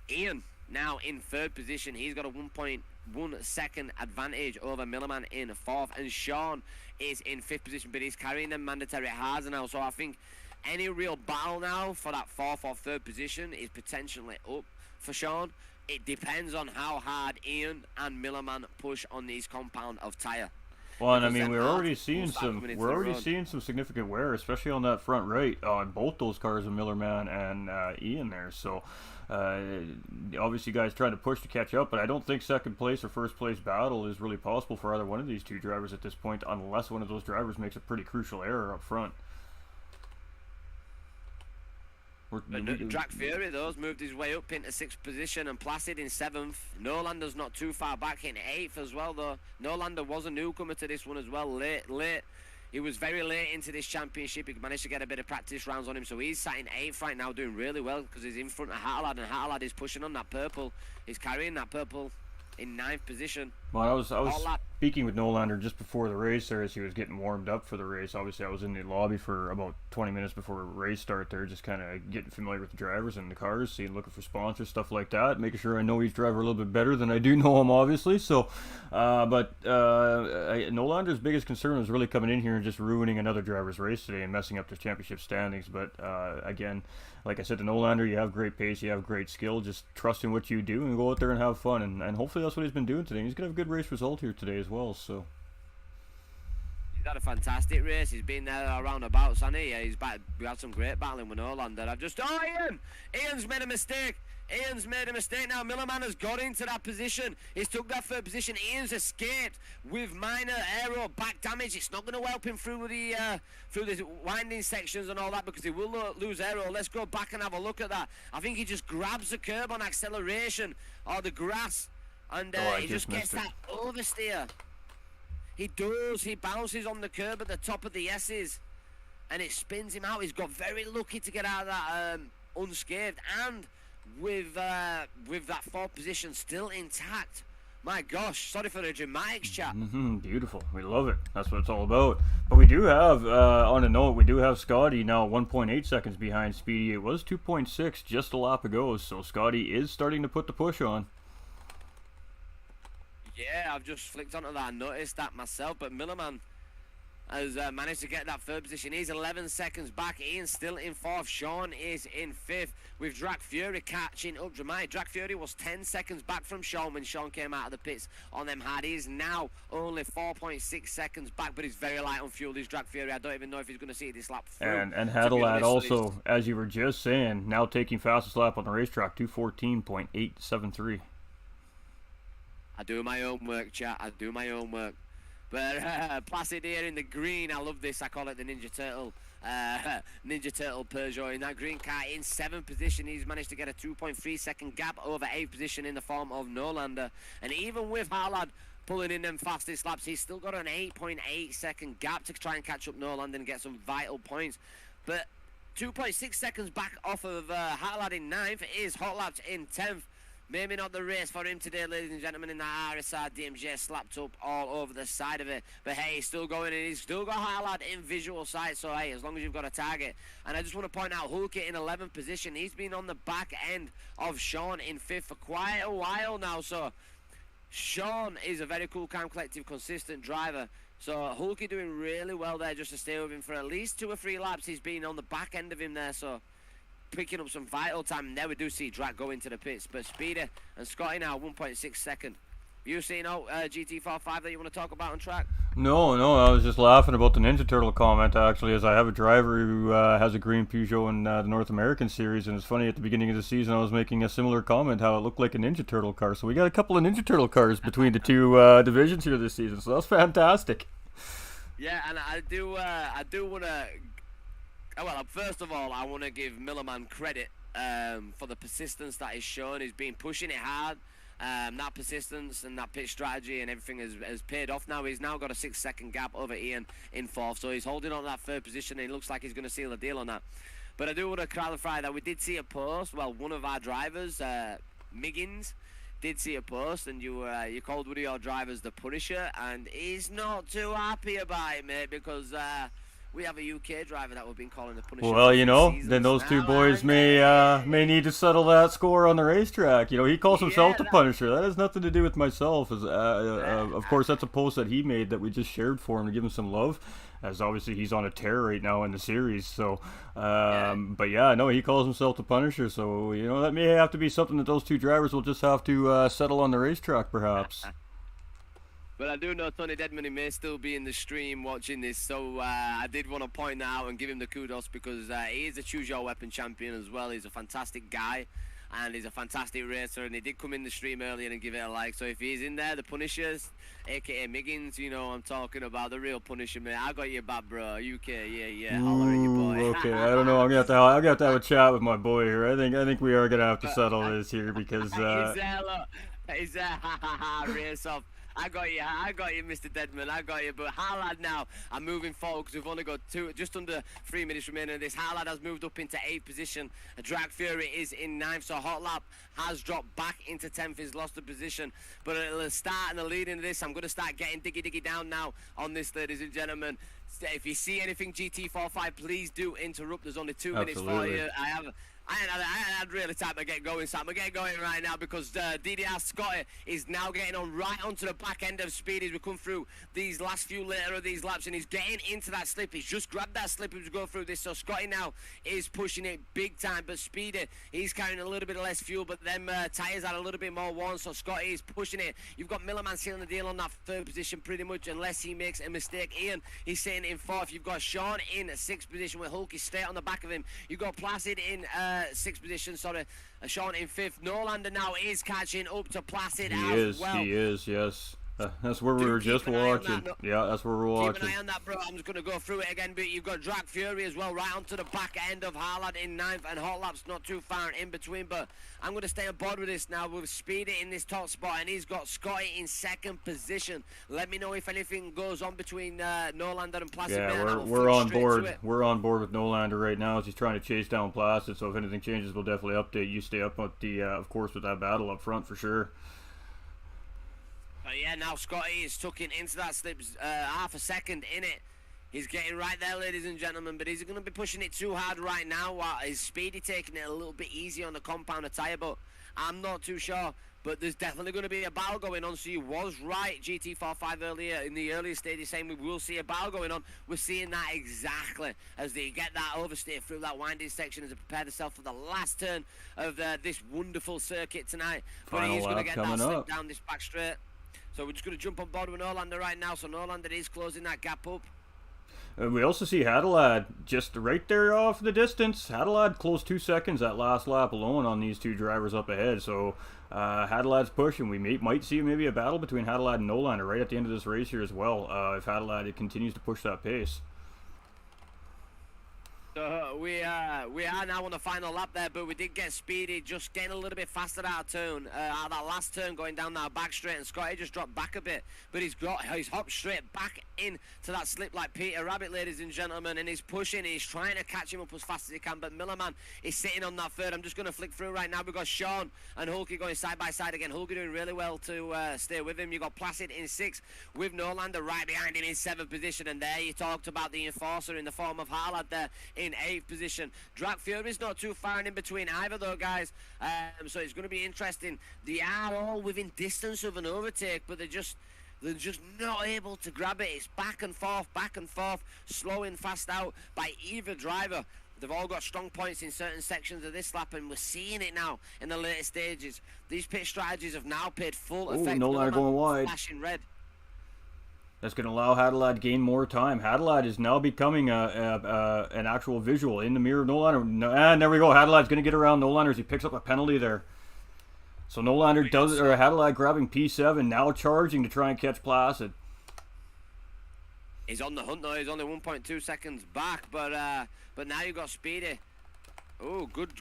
Ian, now in 3rd position, he's got a 1.1 second advantage over Millerman in 4th, and Sean is in 5th position, but he's carrying them mandatory hards now. So I think any real battle now for that 4th or 3rd position is potentially up for Sean. It depends on how hard Ian and Millerman push on these compound of tyre. Well, and I mean, we're already seeing some significant wear, especially on that front right on both those cars of Millerman and Ian there. So obviously, guys trying to push to catch up, but I don't think 2nd place or 1st place battle is really possible for either one of these two drivers at this point, unless one of those drivers makes a pretty crucial error up front. Drac Fury, though, moved his way up into 6th position, and Placid in 7th. Nolander's not too far back in 8th as well, though. Nolander was a newcomer to this one as well, late. He was very late into this championship. He managed to get a bit of practice rounds on him, so he's sat in 8th right now, doing really well because he's in front of Hartlad, and Hartlad is pushing on that purple. He's carrying that purple in 9th position. Well, I was speaking with Nolander just before the race there as he was getting warmed up for the race. Obviously, I was in the lobby for about 20 minutes before race start there, just kind of getting familiar with the drivers and the cars, looking for sponsors, stuff like that, making sure I know each driver a little bit better than I do know him, obviously. So, Nolander's biggest concern was really coming in here and just ruining another driver's race today and messing up their championship standings. But again, like I said to Nolander, you have great pace, you have great skill, just trust in what you do and go out there and have fun. And hopefully that's what he's been doing today. He's going to have a good race result here today as well. So he's had a fantastic race. He's been there around about, hasn't he? He's back. We had some great battling with Nolander. Ian's made a mistake. Ian's made a mistake now. Millerman has got into that position. He's took that 3rd position. Ian's escaped with minor aero back damage. It's not going to help him through the winding sections and all that, because he will lose aero. Let's go back and have a look at that. I think he just grabs the curb on acceleration or the grass, and he just gets that oversteer. He does. He bounces on the curb at the top of the S's, and it spins him out. He's got very lucky to get out of that unscathed, and with that 4th position still intact. My gosh, sorry for the dramatics, chap. Beautiful. We love it. That's what it's all about. But we do have, on a note, we do have Scotty now 1.8 seconds behind Speedy. It was 2.6 just a lap ago, so Scotty is starting to put the push on. Yeah, I've just flicked onto that and noticed that myself, but Millerman has managed to get that third position. He's 11 seconds back. Ian's still in fourth. Sean is in fifth, with Drac Fury catching up dramatic. Drac Fury was 10 seconds back from Sean when Sean came out of the pits on them hard. He's now only 4.6 seconds back, but he's very light on fuel. He's Drac Fury. I don't even know if he's going to see this lap through. And Hadalad also, as you were just saying, now taking fastest lap on the racetrack, 2:14.873. I do my own work, chat. I do my own work. But Placid here in the green, I love this. I call it the Ninja Turtle Peugeot in that green car in 7th position. He's managed to get a 2.3 second gap over 8th position in the form of Nolander. And even with Harlad pulling in them fastest laps, he's still got an 8.8 second gap to try and catch up Nolander and get some vital points. But 2.6 seconds back off of Harlad in 9th is Hot Laps in 10th. Maybe not the race for him today, ladies and gentlemen, in the RSR DMJ slapped up all over the side of it. But hey, he's still going and he's still got Harlad in visual sight, so hey, as long as you've got a target. And I just want to point out Hulky in 11th position. He's been on the back end of Sean in 5th for quite a while now, so Sean is a very cool, calm, collective, consistent driver. So Hulky doing really well there just to stay with him for at least 2 or 3 laps. He's been on the back end of him there, so picking up some vital time. And there we do see Drac go into the pits, but Speeder and Scotty now 1.6 second. You seen out GT45 that you want to talk about on track? No, I was just laughing about the Ninja Turtle comment, actually, as I have a driver who has a green Peugeot in the North American Series, and it's funny, at the beginning of the season I was making a similar comment, how it looked like a Ninja Turtle car. So we got a couple of Ninja Turtle cars between the two divisions here this season, so that's fantastic. Yeah, and I do want to... Well, first of all, I want to give Millerman credit for the persistence that he's shown. He's been pushing it hard. That persistence and that pitch strategy and everything has paid off now. He's now got a 6 second gap over Ian in 4th, so he's holding on to that 3rd position, and it looks like he's going to seal the deal on that. But I do want to clarify that we did see a post. Well, one of our drivers, Miggins, did see a post, and you called one of your drivers the Punisher, and he's not too happy about it, mate, because we have a UK driver that we've been calling the Punisher. Well, you know, then those two boys may need to settle that score on the racetrack. You know, he calls himself the Punisher. That has nothing to do with myself. Of course, that's a post that he made that we just shared for him to give him some love, as obviously he's on a tear right now in the series. So, but yeah, no, he calls himself the Punisher. So, you know, that may have to be something that those two drivers will just have to settle on the racetrack, perhaps. But I do know Tony Deadman, he may still be in the stream watching this, so I did want to point that out and give him the kudos, because he is a Choose Your Weapon champion as well. He's a fantastic guy, and he's a fantastic racer, and he did come in the stream earlier and give it a like. So if he's in there, the Punishers, aka Miggins, you know I'm talking about, the real Punisher, man. I got your back, bro. UK, yeah, holler at your boy. Okay, I don't know. I'm gonna have to have a chat with my boy here. I think we are gonna have to settle this here, because he's there, race off. I got you, Mr. Deadman, I got you. But Harlad now are moving forward, because we've only got just under 3 minutes remaining of this. Harlad has moved up into 8th position. Drag Fury is in 9th, so Hot Lap has dropped back into 10th. He's lost the position. But at the start and the lead into this, I'm going to start getting diggy down now on this, ladies and gentlemen. If you see anything GT45, please do interrupt. There's only 2 minutes for you. I had really time to get going, Sam. I'm getting going right now, because DDR Scotty is now getting on right onto the back end of Speed as we come through these last few later of these laps, and he's getting into that slip. He's just grabbed that slip as we go through this, so Scotty now is pushing it big time, but Speedy, he's carrying a little bit less fuel, but them tyres are a little bit more worn, so Scotty is pushing it. You've got Millerman sealing the deal on that 3rd position pretty much, unless he makes a mistake. Ian, he's sitting in 4th. You've got Sean in 6th position with Hulky straight on the back of him. You've got Placid in 6th position, sorry. Sean in 5th. Nolander now is catching up to Placid as well. He is, yes. That's where we were just watching. Yeah, that's where we're watching. Keep an eye on that, bro. I'm just going to go through it again, but you've got Drag Fury as well, right onto the back end of Harlad in 9th, and Hot Lap's not too far in between, but I'm going to stay on board with this now with Speedy in this top spot, and he's got Scotty in 2nd position. Let me know if anything goes on between Nolander and Placid. Yeah, we're on board. We're on board with Nolander right now as he's trying to chase down Placid, so if anything changes, we'll definitely update you. Stay up with the, of course, with that battle up front for sure. But yeah, now Scotty is tucking into that slip, half a second in it. He's getting right there, ladies and gentlemen, but is he going to be pushing it too hard right now? Is Speedy taking it a little bit easy on the compounder tyre? But I'm not too sure. But there's definitely going to be a battle going on. So you was right, GT45 earlier in the earlier stages saying we will see a battle going on. We're seeing that exactly as they get that oversteer through that winding section as they prepare themselves for the last turn of this wonderful circuit tonight. But he's going to get that slip down this back straight. So we're just going to jump on board with Norlander right now. So Norlander is closing that gap up. We also see Hadalad just right there off the distance. Hadalad closed 2 seconds that last lap alone on these two drivers up ahead. So Hadalad's pushing. We might see maybe a battle between Hadalad and Nolander right at the end of this race here as well, if Hadalad continues to push that pace. So we are now on the final lap there, but we did get Speedy just getting a little bit faster out of turn, out of that last turn going down that back straight, and Scotty just dropped back a bit, but he's hopped straight back in to that slip like Peter Rabbit, ladies and gentlemen, and he's pushing, he's trying to catch him up as fast as he can, but Millerman is sitting on that third. I'm just going to flick through right now. We've got Sean and Hulky going side by side again. Hulky doing really well to stay with him. You've got Placid in 6th with Norlander right behind him in 7th position, and there you talked about the enforcer in the form of Harlad there in 8th position. Drag Fury's not too far in between either though, guys, so it's going to be interesting. They are all within distance of an overtake, but they're just not able to grab it. It's back and forth, slowing fast out by either driver. They've all got strong points in certain sections of this lap, and we're seeing it now in the later stages. These pit strategies have now paid full effect. Nolander going wide. Flashing red. That's going to allow Hadalad to gain more time. Hadalad is now becoming an actual visual in the mirror of Nolander. And there we go. Hadalad's going to get around Nolander as he picks up a penalty there. So Nolander does it, or Hadalad grabbing P7, now charging to try and catch Placid. He's on the hunt though. He's only 1.2 seconds back, but now you've got Speedy. Oh, good.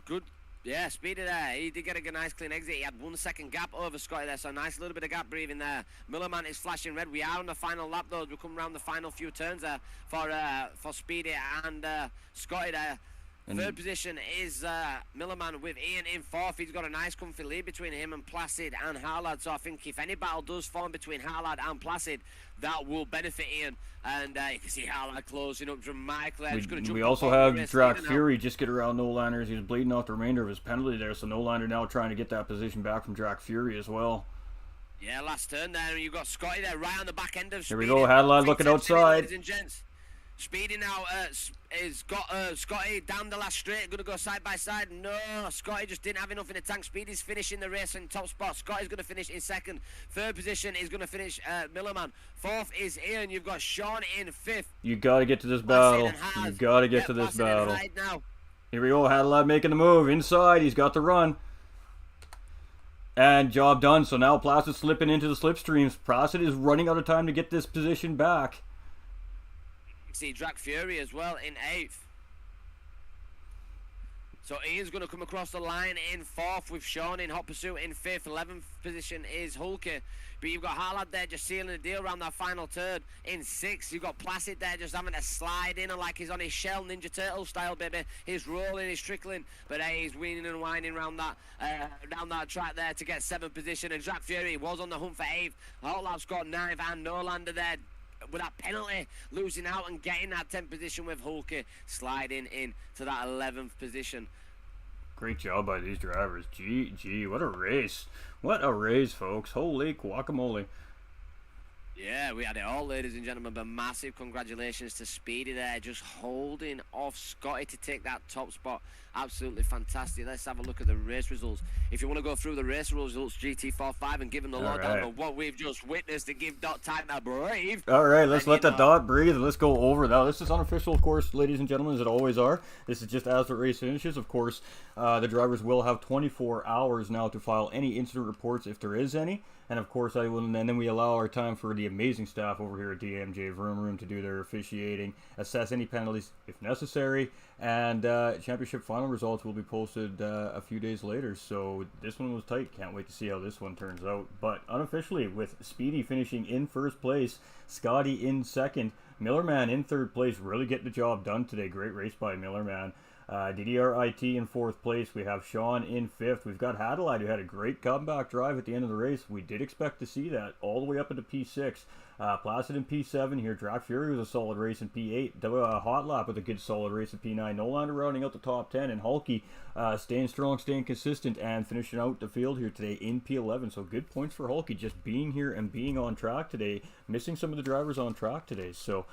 Yeah, Speedy there. He did get a nice clean exit. He had 1 second gap over Scotty there, so nice little bit of gap breathing there. Millerman is flashing red. We are on the final lap though. We come around the final few turns there for Speedy and Scotty there. Third position is Millerman with Ian in 4th. He's got a nice comfy lead between him and Placid and Harlad. So I think if any battle does form between Harlad and Placid, that will benefit Ian. And you can see Harlad closing up dramatically. We also have Drag Fury just get around Nolander as he's bleeding off the remainder of his penalty there. So Nolander now trying to get that position back from Drag Fury as well. Yeah, last turn there. And you've got Scotty there right on the back end of Speedy. Here we go, Hadalad looking outside. Ladies and gents. Speedy now has got Scotty down the last straight, going to go side by side. No, Scotty just didn't have enough in the tank. Speedy's finishing the race in top spot. Scotty's going to finish in 2nd. 3rd position is going to finish Millerman. 4th is Ian. You've got Sean in 5th. You got to get to this battle. You got to get to this battle. Here we go, Hadalad making the move. Inside, he's got the run. And job done. So now Placid's slipping into the slipstreams. Placid is running out of time to get this position back. See Drag Fury as well in 8th. So Ian's going to come across the line in 4th with Sean in hot pursuit in 5th. 11th position is Hulky. But you've got Harlad there just sealing the deal around that final turn in 6th. You've got Placid there just having to slide in like he's on his shell, Ninja Turtle style, baby. He's rolling, he's trickling, but he's weaning and whining around that track there to get 7th position. And Drag Fury was on the hunt for 8th. Harlad's got 9th and Nolander there with that penalty, losing out and getting that 10th position with Hulky sliding in to that 11th position. Great job by these drivers. Gee, what a race. What a race, folks. Holy guacamole. Yeah, we had it all, ladies and gentlemen, but massive congratulations to Speedy there, just holding off Scotty to take that top spot. Absolutely fantastic. Let's have a look at the race results. If you want to go through the race results, GT45, and give them the lowdown on what we've just witnessed and give Dot time to breathe. All right, let's let the Dot breathe. Let's go over that. This is unofficial, of course, ladies and gentlemen, as it always are. This is just as the race finishes. Of course, the drivers will have 24 hours now to file any incident reports if there is any. And of course, and then we allow our time for the amazing staff over here at DMJ Vroomroom to do their officiating, assess any penalties if necessary, and championship final results will be posted a few days later. So this one was tight. Can't wait to see how this one turns out. But unofficially, with Speedy finishing in 1st place, Scotty in 2nd, Millerman in 3rd place, really getting the job done today. Great race by Millerman. DDRIT in 4th place. We have Sean in 5th. We've got Hadalad, who had a great comeback drive at the end of the race. We did expect to see that all the way up into P6. Placid in P7 here. Drac Fury with a solid race in P8. Hot Lap with a good solid race in P9. Nolander rounding out the top 10. And Hulky staying strong, staying consistent, and finishing out the field here today in P11. So good points for Hulky, just being here and being on track today. Missing some of the drivers on track today. So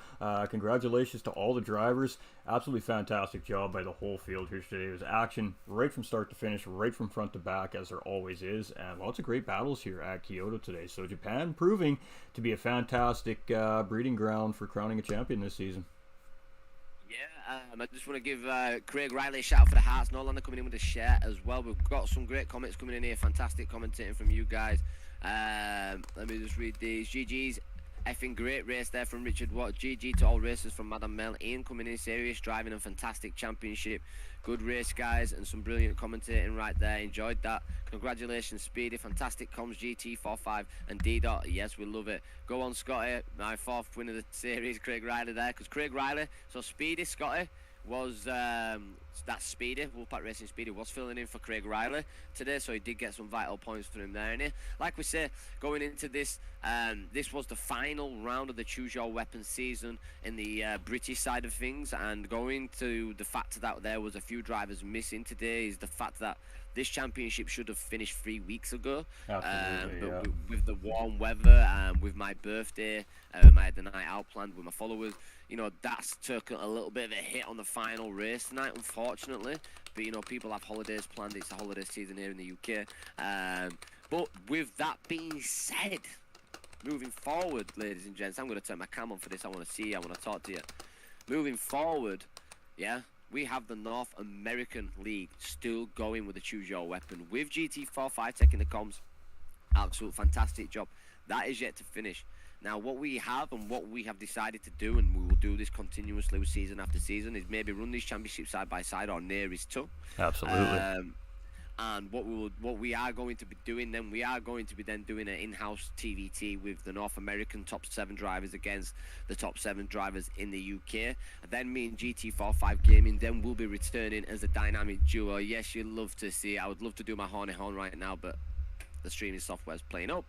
congratulations to all the drivers. Absolutely fantastic job by the whole field here today. It was action right from start to finish, right from front to back, as there always is. And lots of great battles here at Kyoto today. So Japan proving to be a fantastic breeding ground for crowning a champion this season. Yeah, I just want to give Craig Riley a shout out for the hearts. No longer coming in with a share as well. We've got some great comments coming in here. Fantastic commentating from you guys. Let me just read these. GG's effing great race there from Richard Watt. GG to all racers from Madam Mel. Ian coming in serious, driving a fantastic championship. Good race, guys, and some brilliant commentating right there. Enjoyed that. Congratulations, Speedy. Fantastic comms, GT45 and D. Yes, we love it. Go on, Scotty. My 4th win of the series, Craig Riley there. Because Craig Riley, so Speedy, Scotty, was that Speedy, Wolfpack Racing Speedy, was filling in for Craig Riley today, so he did get some vital points for him there. And like we say, going into this, this was the final round of the Choose Your Weapon season in the British side of things, and going to the fact that there was a few drivers missing today is the fact that this championship should have finished 3 weeks ago. Absolutely, but yeah. with the warm weather, with my birthday, I had the night out planned with my followers. You know, that's took a little bit of a hit on the final race tonight, unfortunately. But, you know, people have holidays planned. It's the holiday season here in the UK. But with that being said, moving forward, ladies and gents, I'm going to turn my cam on for this. I want to see you. I want to talk to you. Moving forward, yeah, we have the North American League still going with the Choose Your Weapon. With GT45 taking the comms, absolute fantastic job. That is yet to finish. Now, what we have and what we have decided to do, and we will do this continuously with season after season, is maybe run these championships side by side or near is to. Absolutely. And what we are going to be doing then, we are going to be then doing an in-house TVT with the North American top 7 drivers against the top 7 drivers in the UK. And then me and GT45 Gaming then will be returning as a dynamic duo. Yes, you'd love to see. I would love to do my horny horn right now, but the streaming software is playing up.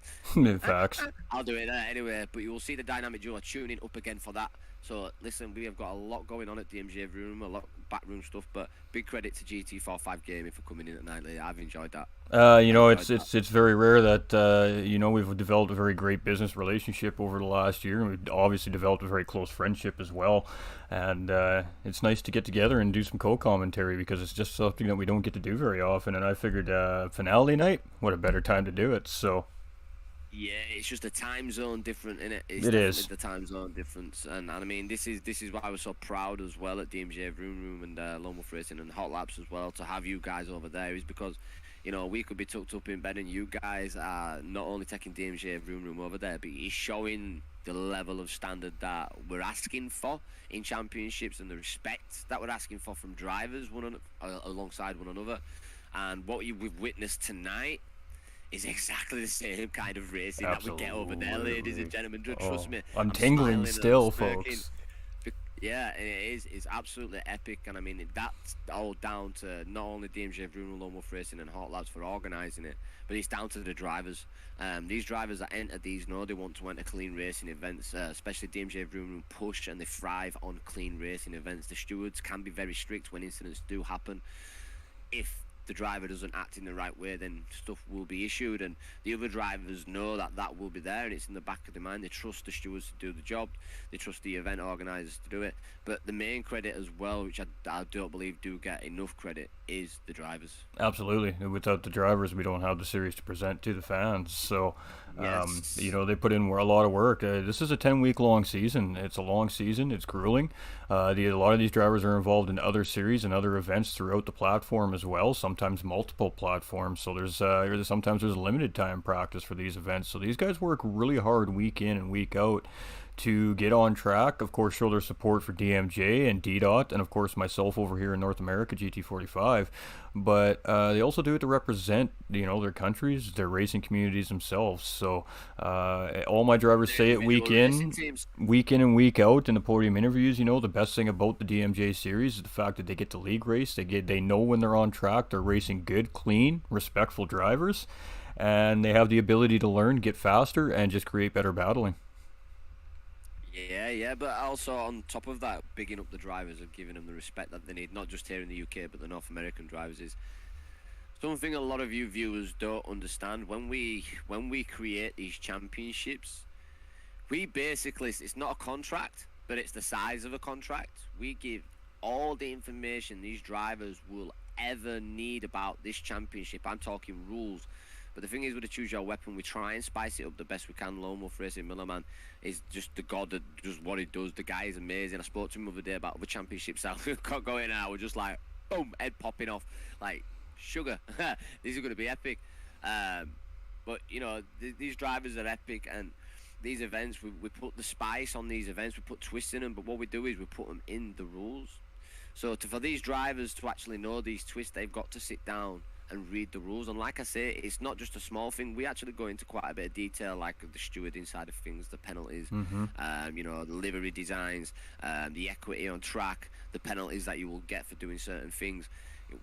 Facts. I'll do it anyway, but you will see the dynamic duo tuning up again for that. So listen, we have got a lot going on at DMJ Vroomroom, a lot of backroom stuff, but big credit to GT45 Gaming for coming in at nightly. I've enjoyed that. You know, it's very rare that you know, we've developed a very great business relationship over the last year, and we've obviously developed a very close friendship as well. And it's nice to get together and do some co-commentary, because it's just something that we don't get to do very often. And I figured finale night, what a better time to do it. So. Yeah, it's just a time zone different, innit? It is the time zone difference, and I mean this is why I was so proud as well at DMJ Vroomroom and Lone Wolf Racing and Hot Laps as well to have you guys over there, is because, you know, we could be tucked up in bed and you guys are not only taking DMJ Vroomroom over there, but it's showing the level of standard that we're asking for in championships and the respect that we're asking for from drivers alongside one another. And what we've witnessed tonight is exactly the same kind of racing Absolutely. that we get over there, ladies and gentlemen. Trust me. I'm tingling still, folks. Yeah, it's absolutely epic, and I mean that's all down to not only DMJ Vroomroom, Lone Wolf Racing and Hot Lads for organising it, but it's down to the drivers. These drivers that enter these know they want to enter clean racing events, especially DMJ Vroomroom push and they thrive on clean racing events. The stewards can be very strict when incidents do happen. If the driver doesn't act in the right way, then stuff will be issued, and the other drivers know that that will be there, and it's in the back of their mind. They trust the stewards to do the job, they trust the event organisers to do it. But the main credit as well, which I don't believe do get enough credit, is the drivers. Absolutely. Without the drivers, we don't have the series to present to the fans. So, Yes. you know, they put in a lot of work. This is a 10-week long season. It's a long season. It's grueling. A lot of these drivers are involved in other series and other events throughout the platform as well, sometimes multiple platforms. So sometimes there's limited time practice for these events. So these guys work really hard week in and week out to get on track. Of course, show their support for DMJ and DDOT, and of course myself over here in North America, GT45. But they also do it to represent, you know, their countries, their racing communities themselves. So all my drivers say it week in and week out in the podium interviews. You know, the best thing about the DMJ series is the fact that they get to league race. They know when they're on track. They're racing good, clean, respectful drivers, and they have the ability to learn, get faster, and just create better battling. Yeah, but also on top of that, bigging up the drivers and giving them the respect that they need, not just here in the UK, but the North American drivers is something a lot of you viewers don't understand. When we create these championships, we basically it's not a contract, but it's the size of a contract. We give all the information these drivers will ever need about this championship. I'm talking rules. But the thing is, with the choose your weapon, we try and spice it up the best we can. Lone Wolf Racing Millerman is just the god that does what he does. The guy is amazing. I spoke to him the other day about other championships that got going out. We're just like, boom, head popping off, like sugar. These are going to be epic. But you know, these drivers are epic, and these events, we put the spice on these events. We put twists in them, but what we do is we put them in the rules. So for these drivers to actually know these twists, they've got to sit down and read the rules. And like I say, it's not just a small thing. We actually go into quite a bit of detail, like the stewarding side of things, the penalties, you know, the livery designs, the equity on track, the penalties that you will get for doing certain things.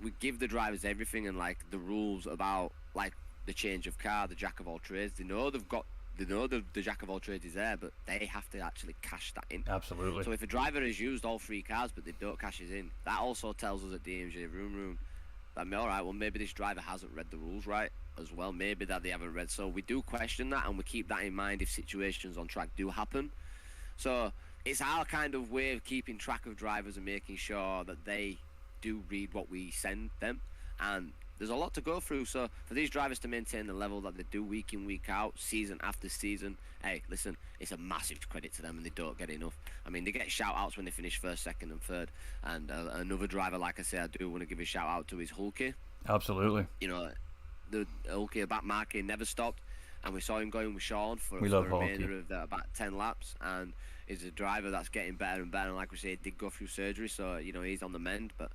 We give the drivers everything, and like the rules about like the change of car, the jack of all trades. They know the jack of all trades is there, but they have to actually cash that in. Absolutely. So if a driver has used all three cars but they don't cash it in, that also tells us at DMJ Vroomroom that, all right, well, maybe this driver hasn't read the rules right as well. Maybe that they haven't read. So we do question that, and we keep that in mind if situations on track do happen. So it's our kind of way of keeping track of drivers and making sure that they do read what we send them. And there's a lot to go through. So for these drivers to maintain the level that they do week in, week out, season after season, hey, listen, it's a massive credit to them, and they don't get enough. I mean, they get shout-outs when they finish first, second, and third. And another driver, like I say, I do want to give a shout-out to is Hulky. Absolutely. You know, the Hulky back marking never stopped, and we saw him going with Sean for We the love remainder Hulky. of about 10 laps, and is a driver that's getting better and better. And like we say, he did go through surgery, so you know he's on the mend. But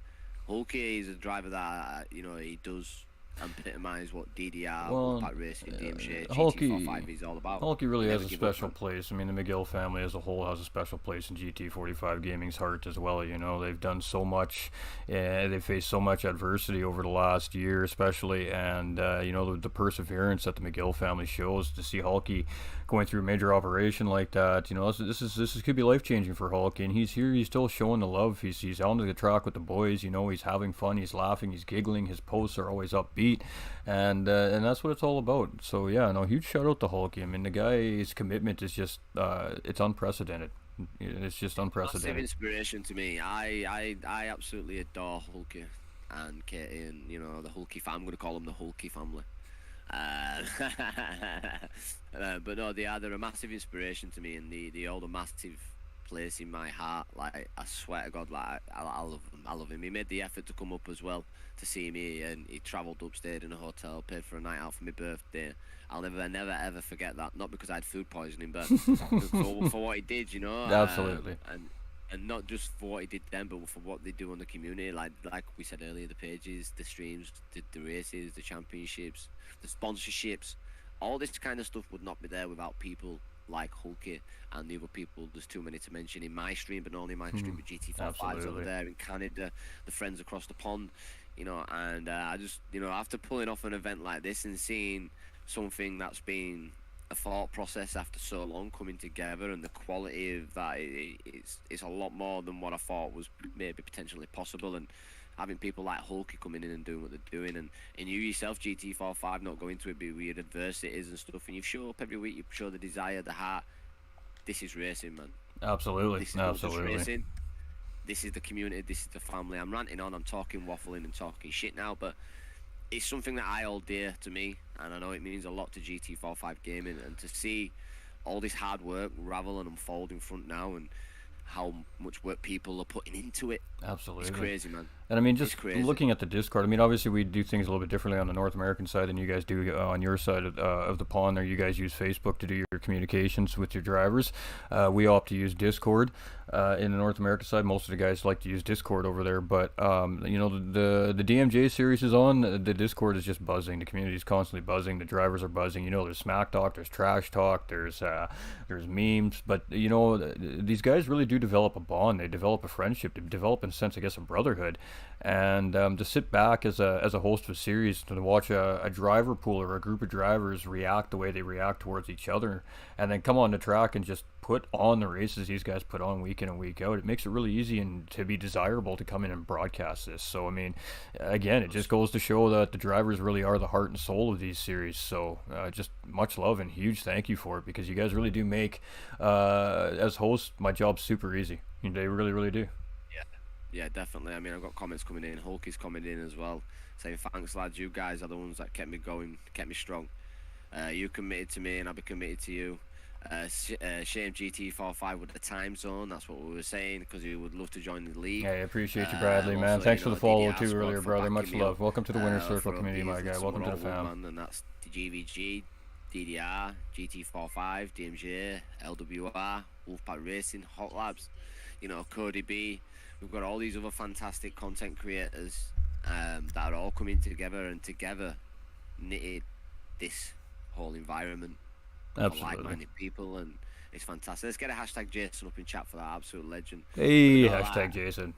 Hulky is a driver that you know he does epitomise what DDR, Wolfpack Racing, DMJ, GT45 is all about. Hulky really has Never a give up, special man. place. I mean, the McGill family as a whole has a special place in GT45 Gaming's heart as well. You know, they've done so much, they've faced so much adversity over the last year, especially, and you know the perseverance that the McGill family shows. To see Hulky going through a major operation like that, you know, this could be life changing for Hulky, and he's here. He's still showing the love. He's on the track with the boys. You know, he's having fun. He's laughing. He's giggling. His posts are always upbeat, and that's what it's all about. So yeah, no, huge shout out to Hulky. I mean, the guy's commitment is just it's unprecedented. It's just Massive unprecedented. inspiration to me. I absolutely adore Hulky and Katie, and you know the Hulky fam. I'm going to call them the Hulky family. Uh, but no, they're a massive inspiration to me, and they hold a massive place in my heart. Like I swear to God, like I love him. I love him. He made the effort to come up as well to see me, and he travelled up, stayed in a hotel, paid for a night out for my birthday. I'll never ever forget that. Not because I had food poisoning, but for what he did, you know. Absolutely. And not just for what he did then, but for what they do on the community. Like we said earlier, the pages, the streams, the races, the championships, the sponsorships, all this kind of stuff would not be there without people like Hulky and the other people. There's too many to mention in my stream, but not only my stream, but GT45's over there in Canada, the friends across the pond, you know. And I just, you know, after pulling off an event like this and seeing something that's been a thought process after so long coming together, and the quality of that, it's a lot more than what I thought was maybe potentially possible. And having people like Hulky coming in and doing what they're doing, and you yourself, GT45, not going to it, be weird adversities and stuff, and you show up every week, you show the desire, the heart. This is racing, man. Absolutely. This is not just Absolutely. racing. This is the community, this is the family. I'm ranting on, I'm talking waffling and talking shit now, but it's something that I hold dear to me, and I know it means a lot to GT45 Gaming, and to see all this hard work ravel and unfold in front now, and how much work people are putting into it. Absolutely. It's crazy, man. And I mean, It's just crazy. looking at the Discord, I mean, obviously we do things a little bit differently on the North American side than you guys do on your side of the pond. There, you guys use Facebook to do your communications with your drivers. We opt to use Discord. In the North American side, most of the guys like to use Discord over there. But you know, the DMJ series is on. The Discord is just buzzing. The community is constantly buzzing. The drivers are buzzing. You know, there's smack talk, there's trash talk, there's memes. But you know, these guys really do develop a bond. They develop a friendship. They develop, in a sense, I guess, a brotherhood. And to sit back as a host of a series to watch a driver pool or a group of drivers react the way they react towards each other, and then come on the track and just put on the races these guys put on week in and week out, it makes it really easy and to be desirable to come in and broadcast this. So I mean, again, it just goes to show that the drivers really are the heart and soul of these series. So just much love and huge thank you for it, because you guys really do make as hosts my job super easy. They really, really do. Yeah, definitely. I mean, I've got comments coming in. Hulk is coming in as well, saying thanks, lads. You guys are the ones that kept me going, kept me strong. You committed to me, and I'll be committed to you. Shame GT45 with the time zone. That's what we were saying, because he would love to join the league. Hey, I appreciate you, Bradley, man. Also, Thanks for the follow DDR too earlier, brother. Much love. Welcome to the Winner Circle community, my guy. Welcome to the fam. And that's the GVG, DDR, GT45, DMJ, LWR, Wolfpack Racing, Hot Labs. Cody B. We've got all these other fantastic content creators that are all coming together and together knitted this whole environment of like-minded people, and it's fantastic. Let's get a hashtag Jason up in chat for that absolute legend. Hey, hashtag Jason.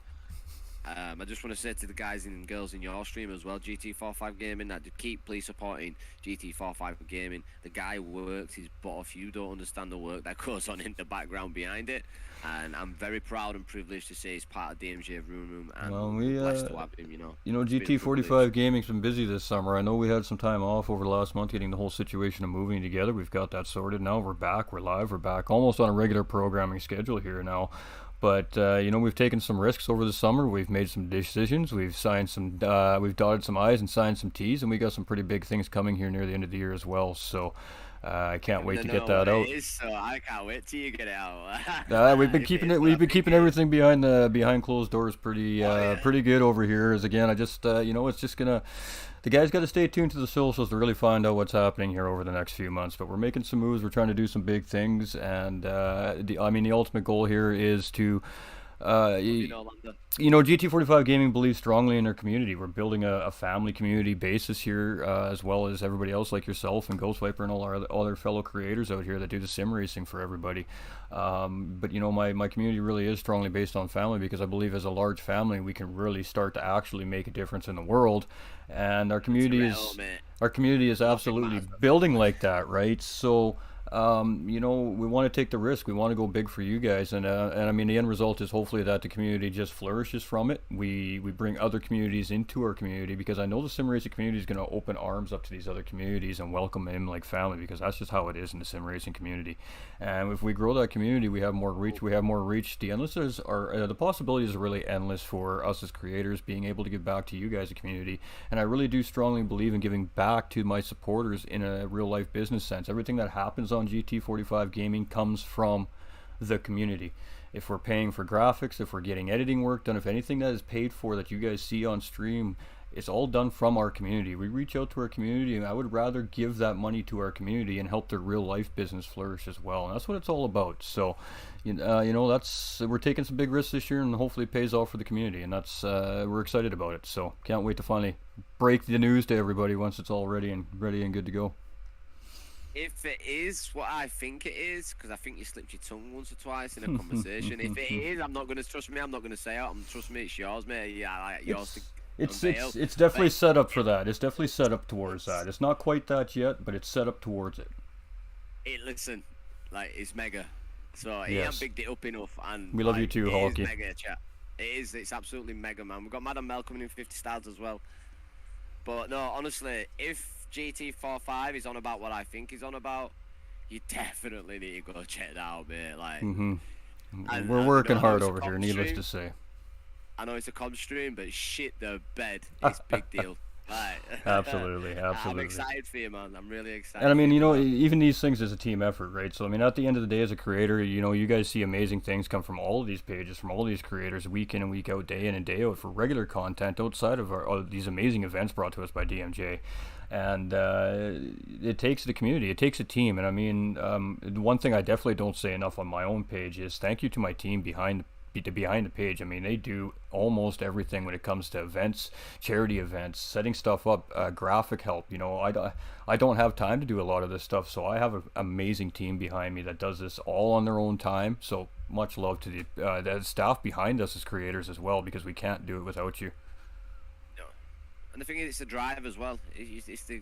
I just want to say to the guys and girls in your stream as well, GT45 Gaming, that please supporting GT45 Gaming. The guy works his butt off. You don't understand the work that goes on in the background behind it. And I'm very proud and privileged to say he's part of DMJ Vroomroom, and we're blessed to have him, GT45 Gaming's been busy this summer. I know we had some time off over the last month getting the whole situation of moving together. We've got that sorted now. We're back. We're live. We're back almost on a regular programming schedule here now. But we've taken some risks over the summer. We've made some decisions. We've signed some. We've dotted some I's and signed some T's, and we got some pretty big things coming here near the end of the year as well. So I can't wait to get that out. So I can't wait till you get it out. We've been keeping it. We've been keeping everything behind closed doors pretty pretty good over here. As again, I just it's just gonna. The guys got to stay tuned to the socials to really find out what's happening here over the next few months. But we're making some moves. We're trying to do some big things, and the ultimate goal here is to. GT45 Gaming believes strongly in their community. We're building a family community basis here, as well as everybody else like yourself and Ghost Viper and all our other fellow creators out here that do the sim racing for everybody. But my community really is strongly based on family, because I believe as a large family we can really start to actually make a difference in the world, and our community is absolutely building like that, right? So. We want to take the risk. We want to go big for you guys, and I mean the end result is hopefully that the community just flourishes from it. We bring other communities into our community, because I know the sim racing community is going to open arms up to these other communities and welcome them like family, because that's just how it is in the sim racing community. And if we grow that community, we have more reach. The possibilities are really endless for us as creators, being able to give back to you guys, the community. And I really do strongly believe in giving back to my supporters in a real life business sense. Everything that happens on GT45 Gaming comes from the community. If we're paying for graphics, if we're getting editing work done, if anything that is paid for that you guys see on stream, it's all done from our community. We reach out to our community, and I would rather give that money to our community and help their real life business flourish as well. And that's what it's all about. So we're taking some big risks this year, and hopefully it pays off for the community, and that's we're excited about it. So can't wait to finally break the news to everybody once it's all ready and good to go. If it is what I think it is, because I think you slipped your tongue once or twice in a conversation. If it is, I'm not going to trust me. I'm not going to say it. Trust me, it's yours, mate. Yeah, yours. It's definitely set up for that. It's definitely set up towards that. It's not quite that yet, but it's set up towards it. Listen, it's mega. So he ain't bigged it up enough, and we love you too, Hulky. It's mega, chat. It's absolutely mega, man. We've got Madam Mel coming in 50 stars as well. But no, honestly, if GT45 is on about what I think he's on about, you definitely need to go check that out, mate. We're working hard over here, needless to say. I know it's a com stream, but shit the bed. It's big deal. Absolutely. I'm excited for you, man. I'm really excited. And I mean, even these things is a team effort, right? So I mean, at the end of the day, as a creator, you guys see amazing things come from all of these pages, from all these creators, week in and week out, day in and day out, for regular content outside of these amazing events brought to us by DMJ. And it takes the community, it takes a team. And I mean, one thing I definitely don't say enough on my own page is thank you to my team behind the page. I mean, they do almost everything when it comes to events, charity events, setting stuff up, graphic help. I don't have time to do a lot of this stuff, so I have an amazing team behind me that does this all on their own time. So much love to the staff behind us as creators as well, because we can't do it without you. And the thing is, it's the drive as well. It's the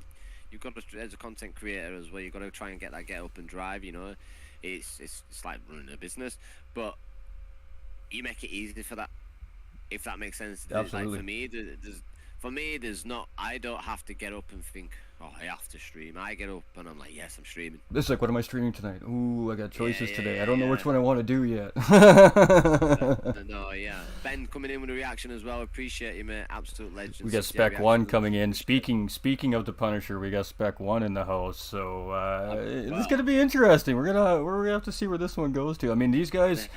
you've got to, as a content creator as well. You've got to try and get up and drive. You know, it's like running a business, but you make it easy for that. If that makes sense. Absolutely. Like for me, there's not. I don't have to get up and think, oh, I have to stream. I get up and I'm like, yes, I'm streaming. This is like, what am I streaming tonight? Ooh, I got choices today. I don't know yeah. which one I want to do yet. No, yeah. Ben coming in with a reaction as well. Appreciate you, mate. Absolute legend. We got Spec One coming in. Speaking of the Punisher, we got Spec One in the house. So it's gonna be interesting. We're gonna have to see where this one goes to. I mean, these guys.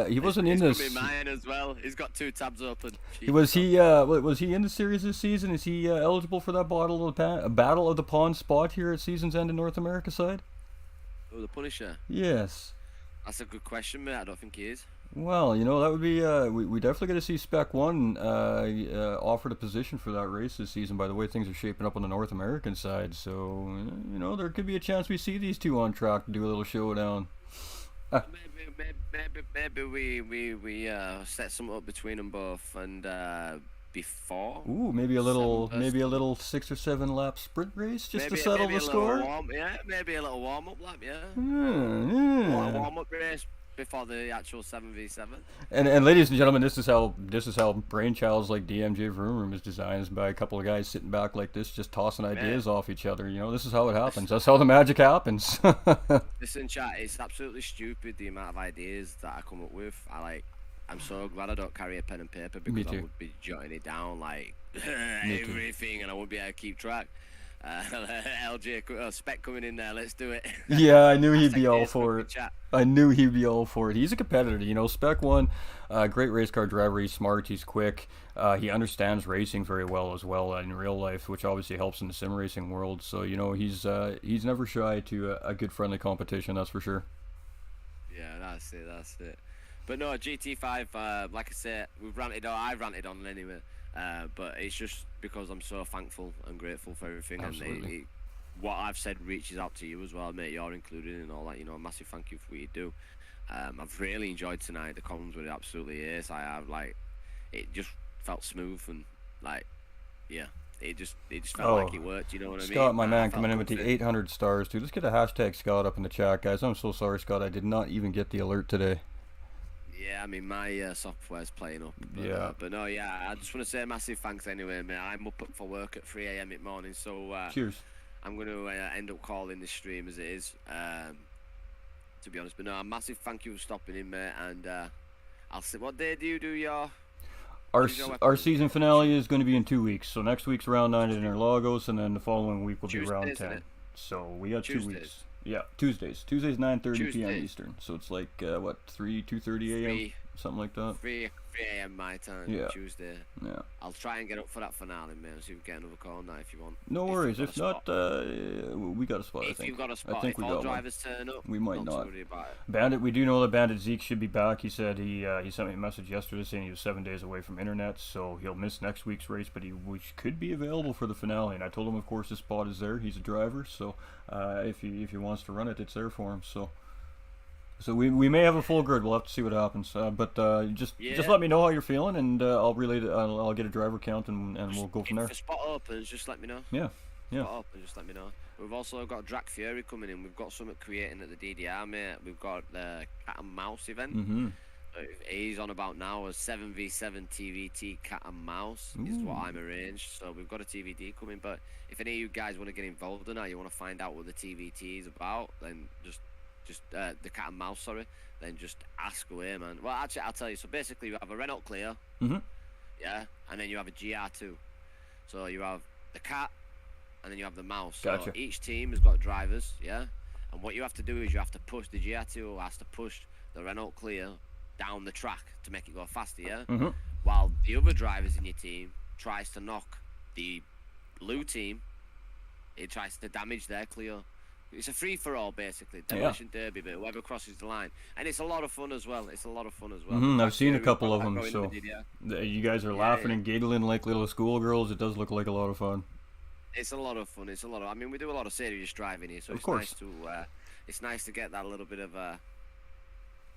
He wasn't in this. Mine as well. He's got 2 tabs open. Was he in the series this season? Is he eligible for that Battle of the Pond spot here at season's end in North America side? Oh, the Punisher. Yes. That's a good question, mate. I don't think he is. Well, you know, that would be we definitely got to see Spec One offered a position for that race this season. By the way, things are shaping up on the North American side, so you know there could be a chance we see these two on track to do a little showdown. Maybe we set something up between them both and before. Ooh, maybe a little 6 or 7 lap sprint race just to settle the score. Maybe a little warm up lap, yeah. Warm up race before the actual 7v7. And ladies and gentlemen, this is how brainchilds like DMJ Vroomroom is designed, is by a couple of guys sitting back like this, just tossing ideas off each other. You know, this is how it happens. That's how the magic happens. Listen, chat, it's absolutely stupid the amount of ideas that I come up with. I'm so glad I don't carry a pen and paper because I would be jotting it down like everything, and I wouldn't be able to keep track. LJ Spec coming in there. Let's do it. Yeah, I knew he'd be all for it. I knew he'd be all for it. He's a competitor, you know. Spec One, great race car driver. He's smart. He's quick. He understands racing very well as well in real life, which obviously helps in the sim racing world. So you know, he's never shy to a good friendly competition. That's for sure. Yeah, that's it. But no, GT5, like I said, I've ranted on it anyway. But it's just because I'm so thankful and grateful for everything. Absolutely. And what I've said reaches out to you as well, mate. You're included in all that. You know, a massive thank you for what you do. I've really enjoyed tonight. The comms were absolutely ace. I have it just felt smooth and it just felt like it worked. You know what I mean? Scott, my man, coming in with the 800 stars, dude. Let's get a hashtag Scott up in the chat, guys. I'm so sorry, Scott. I did not even get the alert today. Yeah, I mean, my software's playing up. But no, I just want to say a massive thanks anyway, mate. I'm up for work at 3 a.m. in the morning, so cheers. I'm going to end up calling this stream as it is, to be honest. But no, a massive thank you for stopping in, mate. And I'll see. What day do you do your... Our season finale is going to be in 2 weeks. So next week's round 9 at Interlagos, and then the following week will be round 10. So we got 2 weeks. Yeah, Tuesdays 9:30 p.m. Eastern. So it's like 2:30 a.m. something like that. 3 a.m. my time. Tuesday. Yeah. I'll try and get up for that finale, man. So you can get another call now if you want. No worries. If not, we got a spot. If you've got a spot, if all drivers turn up, we might not. Worry about it. Bandit, we do know that Bandit Zeke should be back. He said he sent me a message yesterday saying he was 7 days away from internet, so he'll miss next week's race, but he could be available for the finale. And I told him, of course, his spot is there. He's a driver, so if he wants to run it, it's there for him. So we may have a full grid. We'll have to see what happens. But just let me know how you're feeling, and I'll relay. I'll get a driver count, and we'll go from there. If the spot opens, just let me know. Yeah. Spot opens, just let me know. We've also got Drac Fury coming in. We've got something creating at the DDR, mate. We've got the Cat and Mouse event. Mm-hmm. He's on about now a 7v7 TVT Cat and Mouse is what I'm arranged. So we've got a TVD coming. But if any of you guys want to get involved in that, you want to find out what the TVT is about, then just the Cat and Mouse, then just ask away, man. Well, actually, I'll tell you. So basically, you have a Renault Clio, yeah, and then you have a GR2. So you have the Cat, and then you have the Mouse. Gotcha. So each team has got drivers, yeah, and what you have to do is you have to push the GR2 has to push the Renault Clio down the track to make it go faster, yeah. While the other drivers in your team tries to knock the blue team, it tries to damage their Clio. It's a free-for-all, basically. Demolition derby, but whoever crosses the line. And it's a lot of fun as well. I've seen a couple of them, so you guys are laughing and giggling like little schoolgirls. It does look like a lot of fun. It's a lot of fun. I mean, we do a lot of serious driving here, so of course. It's nice to get that little bit of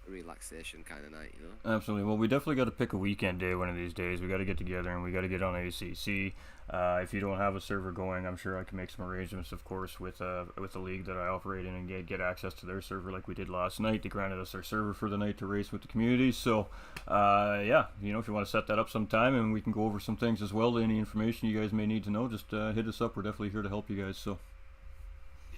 a relaxation kind of night, you know. Absolutely. Well, we definitely got to pick a weekend day one of these days. We got to get together and we got to get on ACC. If you don't have a server going, I'm sure I can make some arrangements, of course, with the league that I operate in and get access to their server like we did last night. They granted us their server for the night to race with the community. So, yeah, you know, if you want to set that up sometime and we can go over some things as well, any information you guys may need to know, just hit us up. We're definitely here to help you guys. So.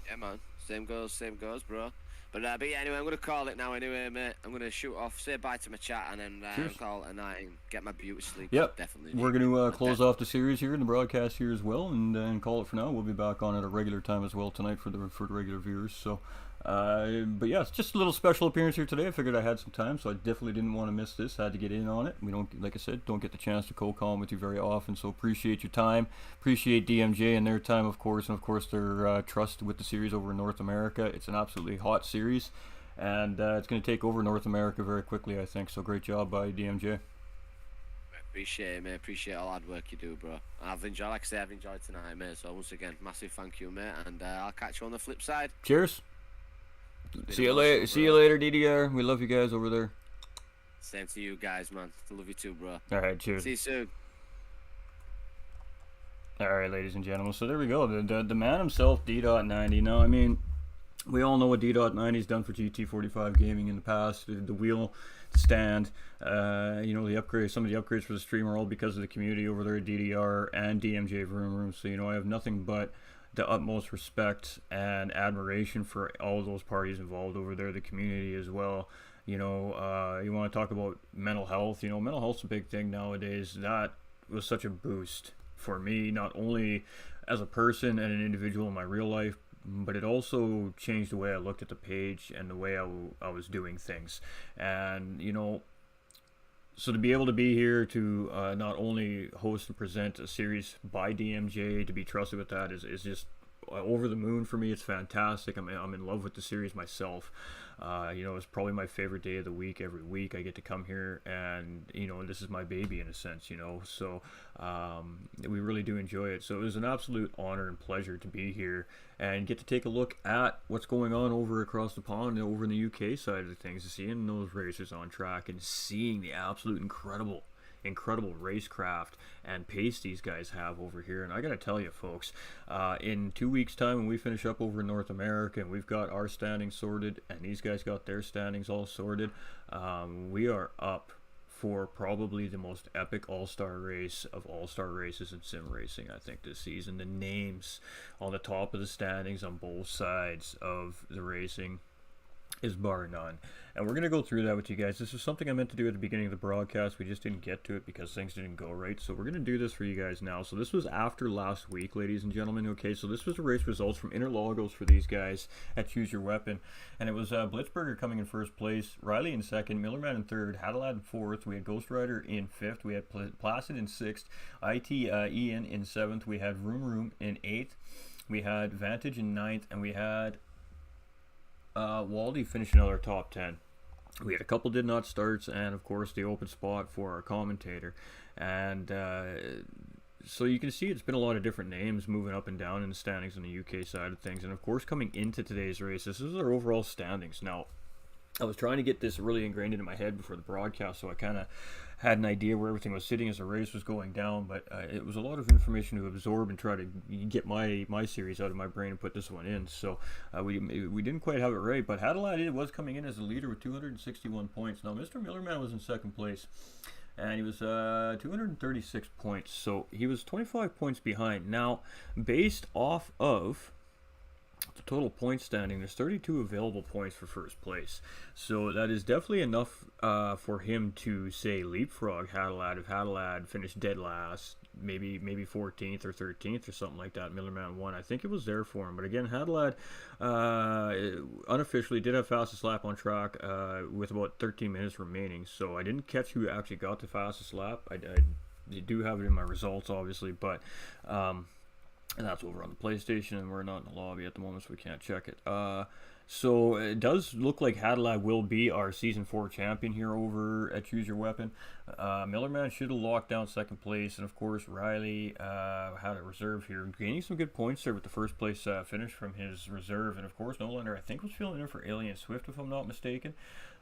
Yeah, man. Same goes, bro. But yeah, anyway, I'm gonna call it now. Anyway, mate, I'm gonna shoot off, say bye to my chat, and then call it a night and get my beauty sleep. Yep, definitely. We're gonna close off the series here and the broadcast here as well, and call it for now. We'll be back on at a regular time as well tonight for the regular viewers. So, but yeah, it's just a little special appearance here today. I figured I had some time, so I definitely didn't want to miss this. I had to get in on it. We don't, like I said, don't get the chance to co-com with you very often. So appreciate your time, appreciate DMJ and their time, of course, and of course their trust with the series over in North America. It's an absolutely hot series. And it's going to take over North America very quickly, I think. So great job by DMJ. Appreciate it, mate. Appreciate all the hard work you do, bro. I've enjoyed, like I say, I've enjoyed tonight, mate. So once again, massive thank you, mate. And I'll catch you on the flip side. Cheers. See you later. See you later, DDR. We love you guys over there. Same to you guys, man. I love you too, bro. All right, cheers. See you soon. All right, ladies and gentlemen. So there we go. The man himself, D.90. Now, I mean, we all know what D.90's done for GT45 Gaming in the past. The wheel, the stand, you know, the upgrades. Some of the upgrades for the stream are all because of the community over there at DDR and DMJ Vroomroom. So, you know, I have nothing but the utmost respect and admiration for all of those parties involved over there, the community as well. You know, you want to talk about mental health. You know, mental health's a big thing nowadays. That was such a boost for me, not only as a person and an individual in my real life, but it also changed the way I looked at the page and the way I was doing things. And, you know, so to be able to be here to not only host and present a series by DMJ, to be trusted with that is just over the moon for me. It's fantastic. I'm in love with the series myself. You know, it's probably my favorite day of the week. Every week I get to come here and, you know, this is my baby in a sense, you know, so we really do enjoy it. So it was an absolute honor and pleasure to be here and get to take a look at what's going on over across the pond, over in the UK side of the things, seeing those racers on track and seeing the absolute incredible racecraft and pace these guys have over here. And I gotta tell you, folks, in 2 weeks time when we finish up over in North America and we've got our standings sorted and these guys got their standings all sorted, we are up for probably the most epic all-star race of all-star races in sim racing, I think, this season. The names on the top of the standings on both sides of the racing is bar none. And we're going to go through that with you guys. This is something I meant to do at the beginning of the broadcast. We just didn't get to it because things didn't go right. So we're going to do this for you guys now. So this was after last week, ladies and gentlemen. Okay, so this was the race results from Interlagos for these guys at Choose Your Weapon. And it was Blitzberger coming in first place, Riley in second, Millerman in third, Hadalad in fourth. We had Ghost Rider in fifth. We had Placid in sixth, Ian in seventh. We had Vroomroom in eighth. We had Vantage in ninth. And we had Waldy finishing another top 10. We had a couple did not starts, and of course the open spot for our commentator. And so you can see it's been a lot of different names moving up and down in the standings on the UK side of things. And of course, coming into today's race, this is our overall standings. Now, I was trying to get this really ingrained into my head before the broadcast, so I kind of had an idea where everything was sitting as the race was going down, but it was a lot of information to absorb and try to get my series out of my brain and put this one in. So we didn't quite have it right, but Hadalad was coming in as the leader with 261 points. Now, Mr. Millerman was in second place, and he was 236 points, so he was 25 points behind. Now, based off of the total point standing, there's 32 available points for first place, so that is definitely enough for him to say leapfrog Hadalad. If Hadalad finished dead last, maybe 14th or 13th or something like that, Millerman won. I think it was there for him. But again, Hadalad unofficially did have fastest lap on track with about 13 minutes remaining, so I didn't catch who actually got the fastest lap. I do have it in my results, obviously, but and that's over on the PlayStation, and we're not in the lobby at the moment, so we can't check it. So it does look like Hadley will be our season 4 champion here over at Choose Your Weapon. Millerman should have locked down second place, and of course Riley had a reserve here, gaining some good points there with the first place finish from his reserve. And of course Nolander, I think, was filling in for Alien Swift, if I'm not mistaken.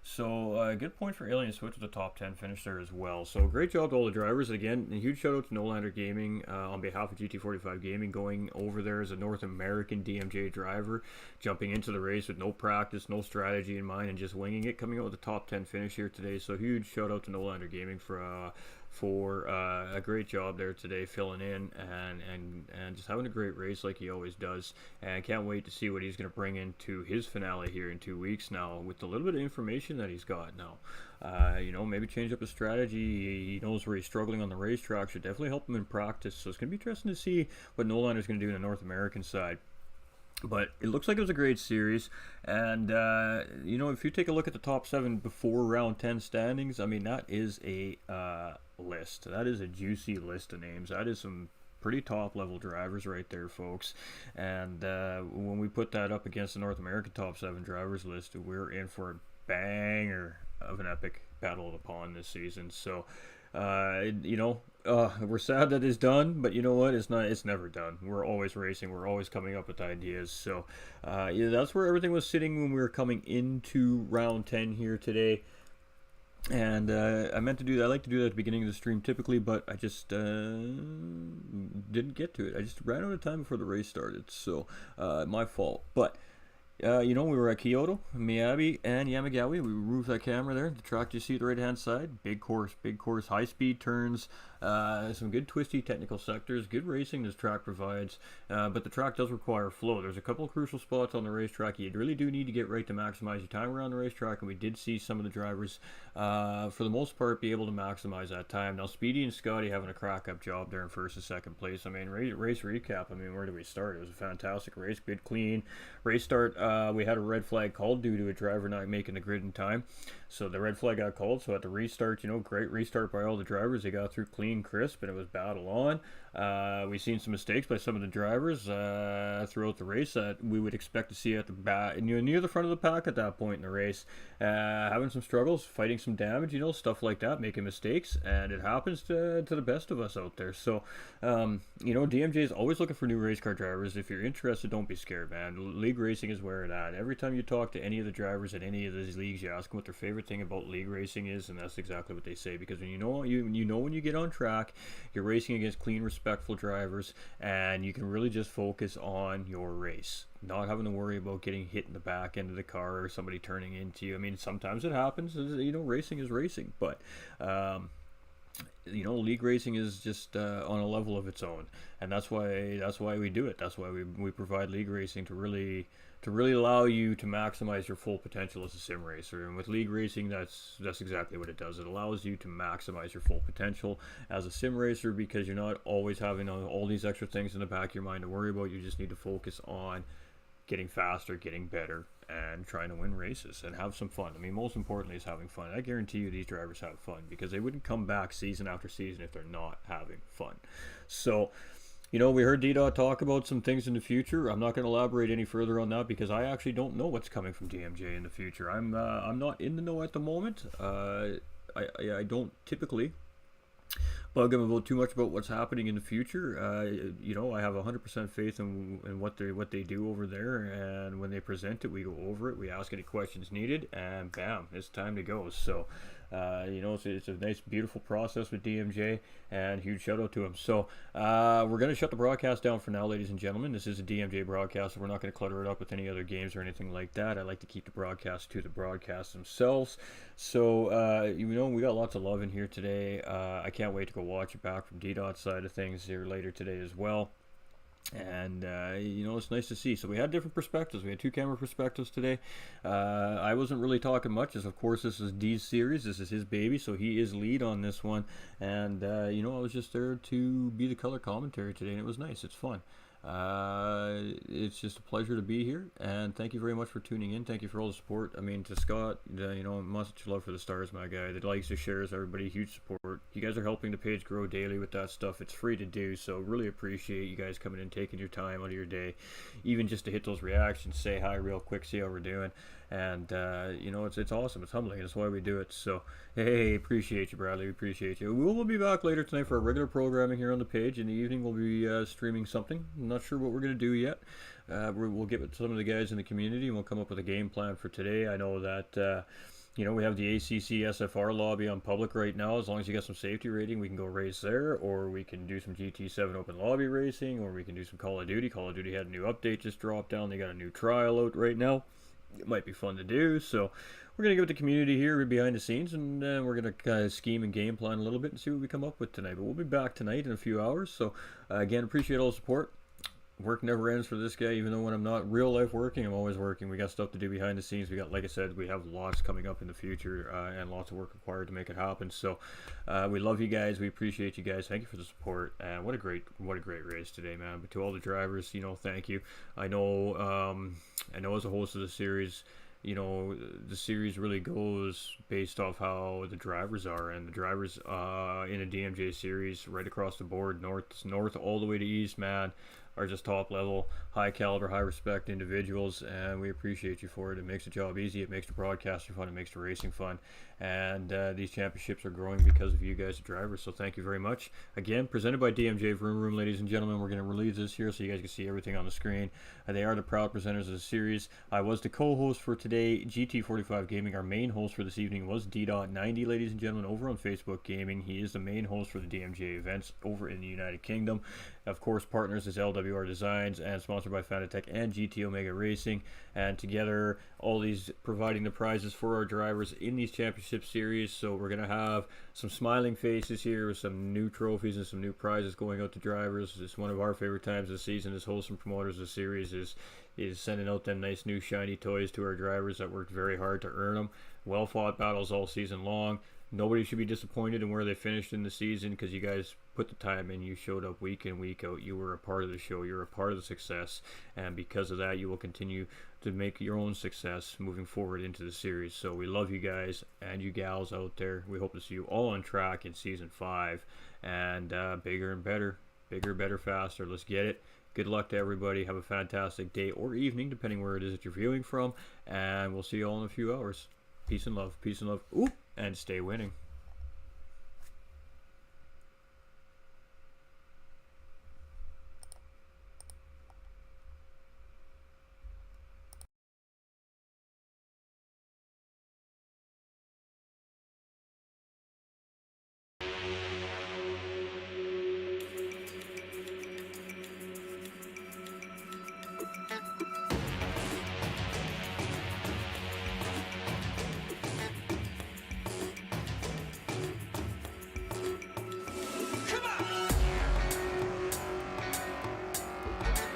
So good point for Alien Swift with the top 10 finish there as well. So great job to all the drivers. Again, a huge shout out to Nolander Gaming on behalf of GT45 Gaming, going over there as a North American DMJ driver, jumping into the race with no practice, no strategy in mind, and just winging it, coming out with a top 10 finish here today. So huge shout out to Nolander Gaming for a great job there today, filling in and just having a great race like he always does. And I can't wait to see what he's going to bring into his finale here in 2 weeks now, with a little bit of information that he's got now. Maybe change up his strategy. He knows where he's struggling on the racetrack. Should definitely help him in practice. So it's going to be interesting to see what Nolander's going to do in the North American side. But it looks like it was a great series, and if you take a look at the top 7 before round 10 standings, I mean, that is a list. That is a juicy list of names. That is some pretty top level drivers right there, folks. And when we put that up against the North American top 7 drivers list, we're in for a banger of an epic battle of the pond this season. So we're sad that it's done, but you know what? It's never done. We're always racing. We're always coming up with ideas. So that's where everything was sitting when we were coming into round 10 here today. And I meant to do that. I like to do that at the beginning of the stream typically, but I just didn't get to it. I just ran out of time before the race started. So my fault. But we were at Kyoto, Miyabi, and Yamagawa. We removed that camera there. The track you see at the right-hand side, big course, high-speed turns, some good twisty technical sectors, good racing this track provides, but the track does require flow. There's a couple of crucial spots on the racetrack you really do need to get right to maximize your time around the racetrack, and we did see some of the drivers, for the most part, be able to maximize that time. Now, Speedy and Scotty having a crack-up job there in first and second place. I mean, race recap, where did we start? It was a fantastic race, good, clean race start. We had a red flag called due to a driver not making the grid in time. So the red flag got called. So at the restart, great restart by all the drivers. They got through clean, crisp, and it was battle on. We've seen some mistakes by some of the drivers throughout the race that we would expect to see at the back, near the front of the pack at that point in the race. Having some struggles, fighting some damage, stuff like that, making mistakes, and it happens to the best of us out there. So, DMJ is always looking for new race car drivers. If you're interested, don't be scared, man. League racing is where it's at. Every time you talk to any of the drivers at any of these leagues, you ask them what their favorite thing about league racing is, and that's exactly what they say. Because when when you get on track, you're racing against clean, respectful drivers, and you can really just focus on your race, not having to worry about getting hit in the back end of the car or somebody turning into you. I mean, sometimes it happens. Racing is racing, but league racing is just on a level of its own, and that's why we do it. That's why we provide league racing to really allow you to maximize your full potential as a sim racer. And with league racing, that's exactly what it does. It allows you to maximize your full potential as a sim racer, because you're not always having all these extra things in the back of your mind to worry about. You just need to focus on getting faster, getting better, and trying to win races and have some fun. I mean, most importantly is having fun. I guarantee you these drivers have fun, because they wouldn't come back season after season if they're not having fun. So, we heard D-Dot talk about some things in the future. I'm not going to elaborate any further on that, because I actually don't know what's coming from DMJ in the future. I'm not in the know at the moment. I don't typically bug them about too much about what's happening in the future. I have 100% faith in what they do over there, and when they present it, we go over it, we ask any questions needed, and bam, it's time to go. So it's a nice, beautiful process with DMJ, and huge shout out to him. So we're going to shut the broadcast down for now, ladies and gentlemen. This is a DMJ broadcast, so we're not going to clutter it up with any other games or anything like that. I like to keep the broadcast to the broadcasts themselves. So we got lots of love in here today. I can't wait to go watch it back from D-Dot's side of things here later today as well. And it's nice to see. So we had different perspectives. We had 2 camera perspectives today. I wasn't really talking much, as of course this is D's series. This is his baby, so he is lead on this one. And I was just there to be the color commentary today, and it was nice. It's fun. It's just a pleasure to be here, and thank you very much for tuning in. Thank you for all the support. I mean, to Scott, much love for the stars, my guy. The likes, the shares, everybody, huge support. You guys are helping the page grow daily with that stuff. It's free to do, so really appreciate you guys coming in, taking your time out of your day, even just to hit those reactions, say hi real quick, see how we're doing. And it's awesome. It's humbling. That's why we do it. So hey, appreciate you, Bradley. We appreciate you. We'll be back later tonight for our regular programming here on the page. In the evening, we'll be streaming something. I'm not sure what we're gonna do yet. We'll get with some of the guys in the community, and we'll come up with a game plan for today. I know that. We have the ACC SFR lobby on public right now. As long as you got some safety rating, we can go race there, or we can do some GT7 open lobby racing, or we can do some Call of Duty. Call of Duty had a new update just dropped down. They got a new trial out right now. It might be fun to do, so we're going to give it the community here behind the scenes, and we're going to kind of scheme and game plan a little bit and see what we come up with tonight. But we'll be back tonight in a few hours, so again, appreciate all the support. Work never ends for this guy, even though when I'm not real life working, I'm always working. We got stuff to do behind the scenes. We got, like I said, we have lots coming up in the future, and lots of work required to make it happen. So we love you guys. We appreciate you guys. Thank you for the support. And what a great race today, man. But to all the drivers, thank you. I know as a host of the series, the series really goes based off how the drivers are, and the drivers in a DMJ series right across the board, north all the way to east, man, are just top level, high caliber, high respect individuals, and we appreciate you for it. It makes the job easy, it makes the broadcasting fun, it makes the racing fun, and these championships are growing because of you guys, the drivers, so thank you very much. Again, presented by DMJ Vroomroom, ladies and gentlemen. We're going to release this here so you guys can see everything on the screen. They are the proud presenters of the series. I was the co-host for today. GT45 Gaming, our main host for this evening, was D.90, ladies and gentlemen, over on Facebook Gaming. He is the main host for the DMJ events over in the United Kingdom. Of course, partners is LWR Designs, and sponsored by Fanatec and GT Omega Racing. And together, all these providing the prizes for our drivers in these championship series. So we're going to have some smiling faces here with some new trophies and some new prizes going out to drivers. It's one of our favorite times of the season as hosts and promoters of the series is sending out them nice new shiny toys to our drivers that worked very hard to earn them. Well fought battles all season long. Nobody should be disappointed in where they finished in the season, because you guys put the time in. You showed up week in, week out. You were a part of the show. You're a part of the success. And because of that, you will continue to make your own success moving forward into the series. So we love you guys and you gals out there. We hope to see you all on track in Season 5. And bigger and better. Bigger, better, faster. Let's get it. Good luck to everybody. Have a fantastic day or evening, depending where it is that you're viewing from. And we'll see you all in a few hours. Peace and love. Peace and love. Ooh, and stay winning.